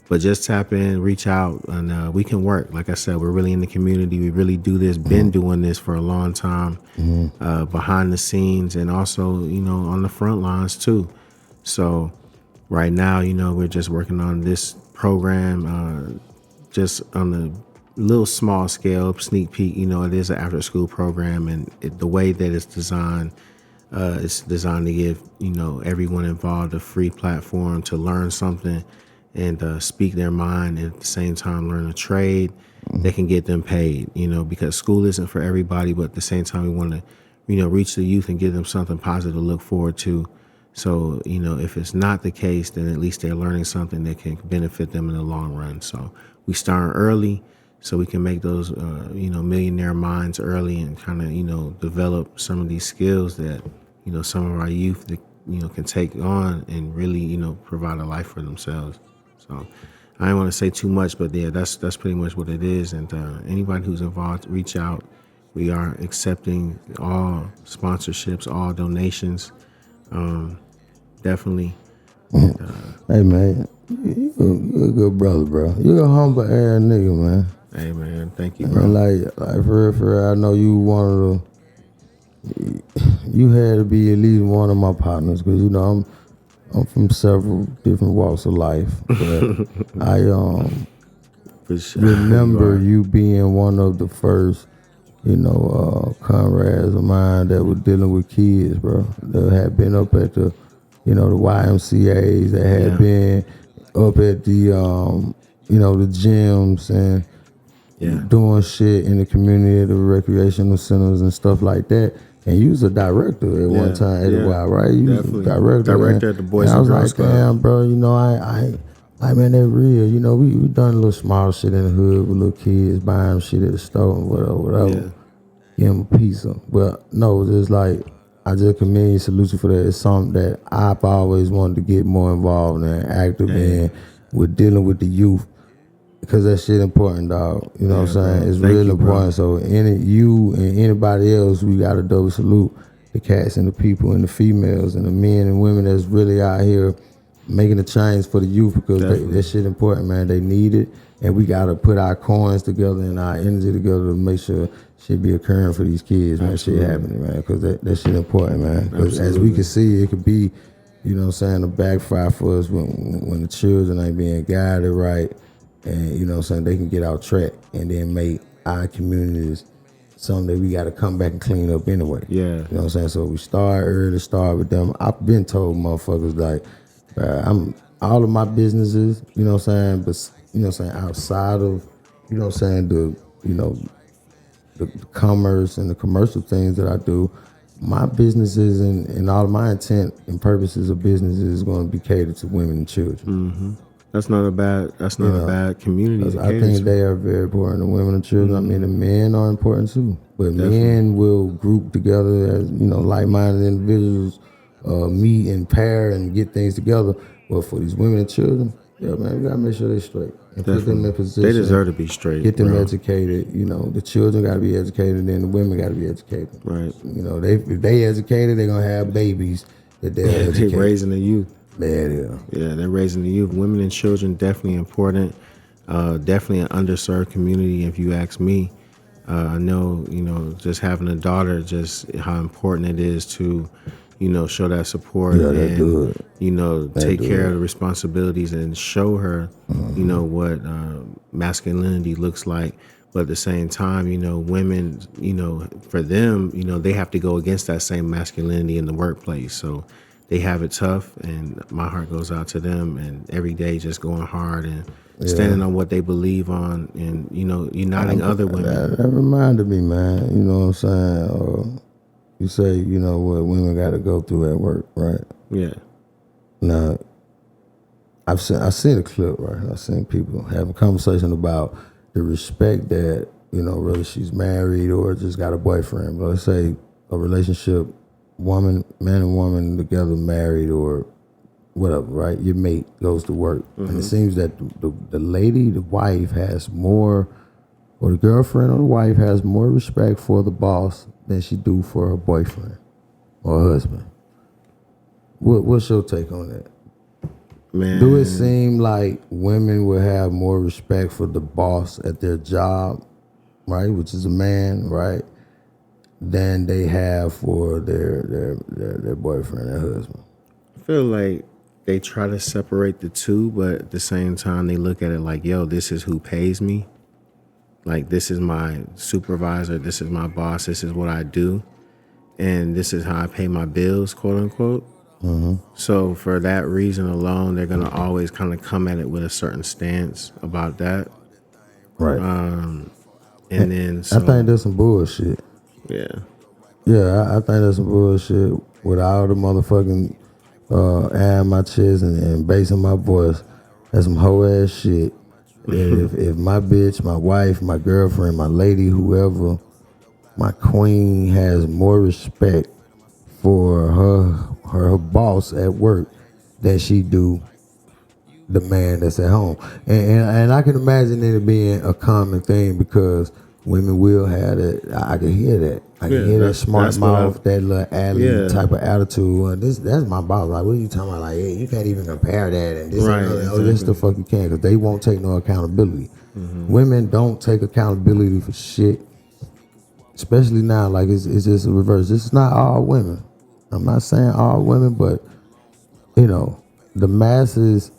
but just tap in, reach out, and we can work. Like I said, we're really in the community. We really do this, been doing this for a long time, behind the scenes, and also, you know, on the front lines too. So right now, you know, we're just working on this program, just on a little small scale, sneak peek. You know, it is an after school program, and the way that it's designed to give, you know, everyone involved a free platform to learn something and speak their mind, and at the same time learn a trade that can get them paid, you know, because school isn't for everybody, but at the same time we want to, you know, reach the youth and give them something positive to look forward to. So, you know, if it's not the case, then at least they're learning something that can benefit them in the long run. So we start early so we can make those, you know, millionaire minds early and kind of, you know, develop some of these skills that, you know, some of our youth, that, you know, can take on and really, you know, provide a life for themselves. So I don't want to say too much, but yeah, that's pretty much what it is. And anybody who's involved, reach out. We are accepting all sponsorships, all donations. Definitely. Hey man, you're a good brother, bro. You're a humble ass nigga, man. Hey man, thank you, bro. And like for real, I know you one of the. You had to be at least one of my partners, because you know I'm from several different walks of life, but I For sure. remember you being one of the first, you know, comrades of mine that were dealing with kids, bro. That had been up at the, you know, the YMCA's, that had been up at the, you know, the gyms and doing shit in the community, the recreational centers and stuff like that. And you was a director at one time at the Y, right? You was a director at the Boys and and Girls Club. I was like, damn, bro, you know, I man, that real. You know, we done a little small shit in the hood with little kids, buying them shit at the store and whatever. Yeah. Give them a piece of. But no, it's like, I just commend you, salute you for that. It's something that I've always wanted to get more involved in, active in, with dealing with the youth. Because that shit important, dog. You know what I'm saying? Bro. It's Thank real you, bro. important. So you and anybody else, we got to double salute the cats and the people and the females and the men and women that's really out here making a change for the youth, because that shit important, man. They need it. And we got to put our coins together and our energy together to make sure shit be occurring for these kids, man. Shit happening, man. Because that shit important, man. Because as we can see, it could be, you know what I'm saying, a backfire for us when the children ain't being guided right. And, you know what I'm saying, they can get out track and then make our communities something that we got to come back and clean up anyway. Yeah. You know what I'm saying? So we start early, start with them. I've been told motherfuckers, like, I'm all of my businesses, you know what I'm saying, but, you know what I'm saying, outside of, you know what I'm saying, the commerce and the commercial things that I do, my businesses and all of my intent and purposes of business is going to be catered to women and children. Mm-hmm. That's not a bad community. I think they are very important. The women and children. I mean, the men are important too. But men will group together as, you know, like-minded individuals, meet and pair and get things together. But for these women and children, yeah, man, we gotta make sure they're straight and put them in position. They deserve to be straight. Get them educated. You know, the children gotta be educated, and then the women gotta be educated. Right. You know, if they educated, they're gonna have babies that they're educated. They're raising the youth. Man, Yeah, they're raising the youth. Women and children definitely important. Definitely an underserved community, if you ask me. I know, just having a daughter, just how important it is to, show that support and, take care of the responsibilities and show her, what masculinity looks like. But at the same time, women, for them, they have to go against that same masculinity in the workplace. So they have it tough, and my heart goes out to them, and every day just going hard and standing on what they believe on, and uniting other women. That reminded me, man. You know what I'm saying? You say, what women got to go through at work, right? Yeah. Now, I seen a clip, right? I've seen people have a conversation about the respect that, whether she's married or just got a boyfriend. But let's say a relationship, man and woman together, married or whatever, right? Your mate goes to work. And it seems that the lady, the wife, has more, or the girlfriend or the wife has more respect for the boss than she do for her boyfriend or her husband. What's your take on that? Man. Do it seem like women will have more respect for the boss at their job, right, which is a man, right, than they have for their boyfriend or husband? I feel like they try to separate the two, but at the same time, they look at it like, yo, this is who pays me. Like, this is my supervisor, this is my boss, this is what I do, and this is how I pay my bills, quote unquote. So for that reason alone, they're gonna always kind of come at it with a certain stance about that. Right. And then I think that's some bullshit. Yeah. Yeah, I think that's some bullshit with all the motherfucking adding my chest and basing my voice. That's some hoe ass shit. If my bitch, my wife, my girlfriend, my lady, whoever, my queen has more respect for her boss at work than she do the man that's at home. And I can imagine it being a common thing because women will have that. I can hear that. I can hear that smart mouth, that little alley type of attitude. That's my boss. Like, what are you talking about? Like, hey, you can't even compare that. And this right, and exactly. Oh, yes, the fuck you can, because they won't take no accountability. Women don't take accountability for shit, especially now. Like, it's just a reverse. This is not all women. I'm not saying all women, but the masses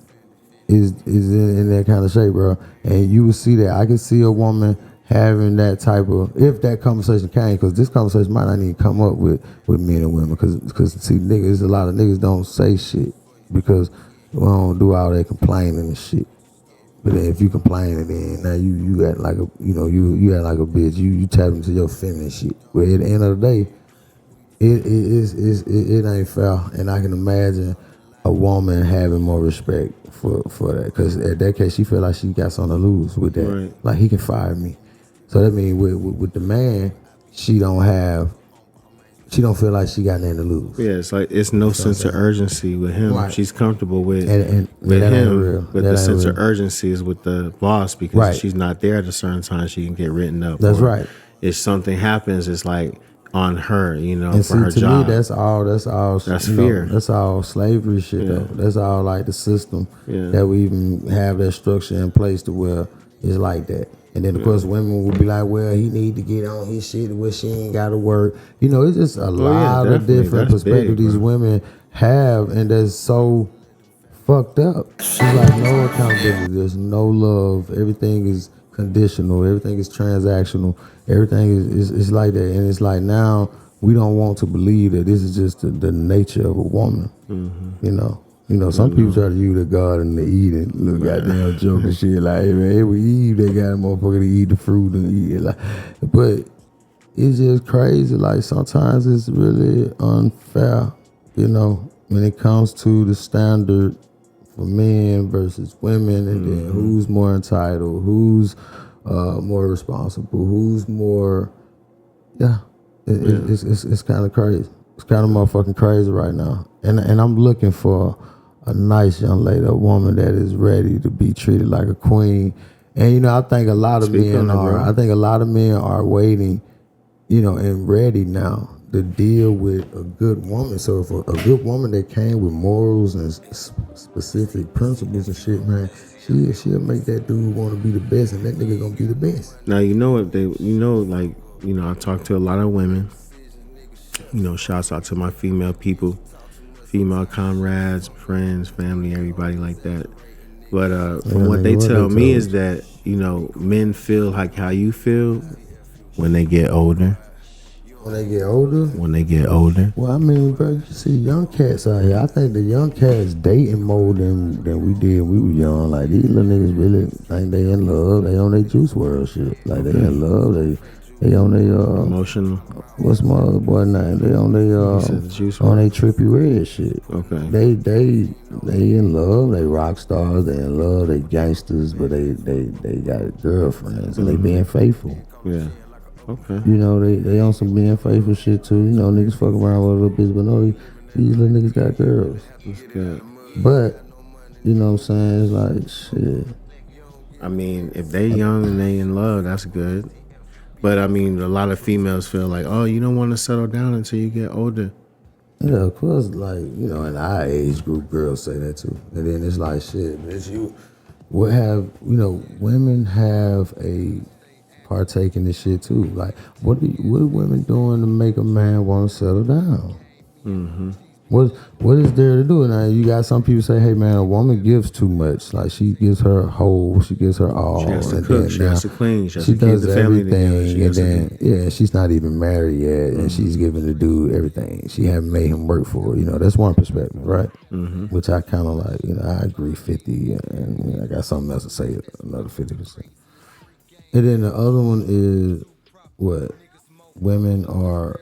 is in that kind of shape, bro. And you will see that. I can see a woman having that type of, if that conversation came, because this conversation might not even come up with men and women, because see, niggas, a lot of niggas don't say shit because we don't do all that complaining and shit. But then if you complaining, then now you act like a, you act like a bitch. You tap into your feminine shit. But at the end of the day, it ain't fair, and I can imagine a woman having more respect for that, because at that case she feel like she got something to lose with that. Right. Like, he can fire me, so that means with the man, she don't feel like she got nothing to lose. Yeah, it's like it's no sense of urgency with him. Right. She's comfortable with And with that ain't him, real. but That the ain't sense real. of urgency is with the boss, because Right. if she's not there at a certain time, she can get written up. That's or right. If something happens, it's like on her, And for see, her to job. me, that's all. That's fear. That's all slavery shit. Though. That's all like the system that we even have that structure in place to where it's like that. And then of course women will be like, well, he need to get on his shit where she ain't got to work. It's just a lot of definitely. different That's perspectives big, these bro. women have, and that's so fucked up. It's like no accountability. There's no love. Everything is conditional. Everything is transactional. Everything is like that. And it's like now we don't want to believe that this is just the nature of a woman. Some people try to use the garden to eat it. Look, goddamn joke and shit. Like, hey, man, every Eve they got a motherfucker to eat the fruit and eat it. Like, but it's just crazy. Like, sometimes it's really unfair, when it comes to the standard for men versus women, and then who's more entitled, who's more responsible, who's more, it's kind of crazy. It's kind of motherfucking crazy right now. And I'm looking for a nice young lady, a woman that is ready to be treated like a queen. And I think a lot of men are. I think a lot of men are waiting, and ready now to deal with a good woman. So if a good woman that came with morals and specific principles and shit, man, she'll make that dude want to be the best, and that nigga gonna be the best. Now I talk to a lot of women. Shouts out to my female people, female comrades, friends, family, everybody like that. But from what they tell me is that men feel like how you feel when they get older. When they get older? When they get older. Well, I mean, bro, you see young cats out here. I think the young cats dating more than we did when we were young. Like, these little niggas really think they in love. They on their Juice WRLD shit. Like, they in love. They on their emotional. What's my other boy name? They on their on their Trippie Redd shit. Okay. They in love. They rock stars. They in love. They gangsters, but they got girlfriends and they being faithful. Yeah. Okay. They on some being faithful shit too. Niggas fuck around with a little bitch, but no, these little niggas got girls. That's good. But you know what I'm saying? It's like shit. I mean, if they young and they in love, that's good. But I mean, a lot of females feel like, oh, you don't want to settle down until you get older. Yeah, of course. Like in our age group, girls say that too. And then it's like shit. It's you. What have women have a partake in this shit too. Like, what are women doing to make a man want to settle down? Mm-hmm. What is there to do? Now you got some people say, hey man, a woman gives too much. Like she gives her whole, she gives her all. She has to cook, she has to clean, she has to keep does the family everything, together. And then she's not even married yet, and she's giving the dude everything. She haven't made him work for her. That's one perspective, right? Mm-hmm. Which I kind of like. I agree 50, and I got something else to say, another 50%. And then the other one is what women are,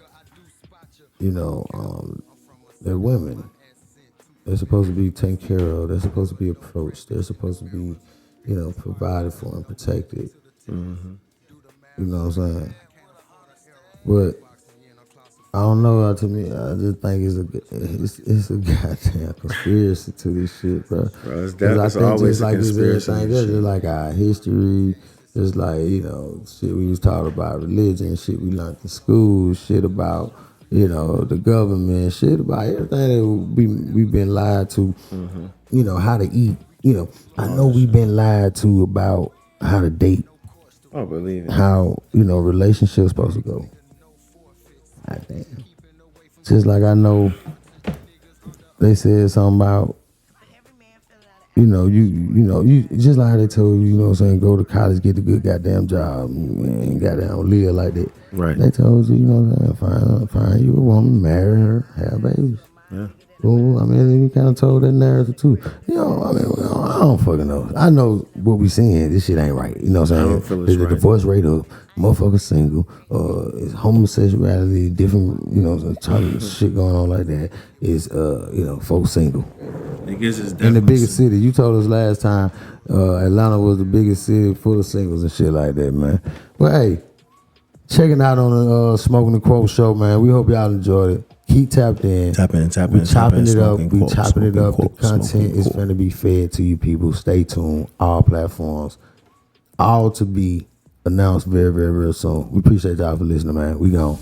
they're women. They're supposed to be taken care of. They're supposed to be approached. They're supposed to be, provided for and protected. Mm-hmm. You know what I'm saying? But I don't know. To me, I just think it's a goddamn conspiracy to this shit, bro. It's always a conspiracy. Just like our history. Just like, shit we was taught about religion, shit we learned in school, shit about, the government, shit about everything that we've been lied to, how to eat. I know we've been lied to about how to date. I believe it. How, relationships supposed to go. God damn. Just like I know they said something about, you just like how they told you, go to college, get a good goddamn job, and goddamn live like that. Right. They told you, find you a woman, marry her, have babies. Yeah. Well, I mean, you kind of told that narrative too. I don't fucking know. I know what we seeing. This shit ain't right. You know what I'm saying? I don't feel it's the right. divorce rate of motherfuckers single, is homosexuality, different, shit going on like that. Is folks single. In the biggest city, you told us last time, Atlanta was the biggest city full of singles and shit like that, man. But hey, checking out on the Smoking the Quote show, man. We hope y'all enjoyed it. Keep tapped in. Tap in. We chopping it up. The content is going to be fed to you people. Stay tuned. All platforms. All to be announced very, very, very soon. We appreciate y'all for listening, man. We gone.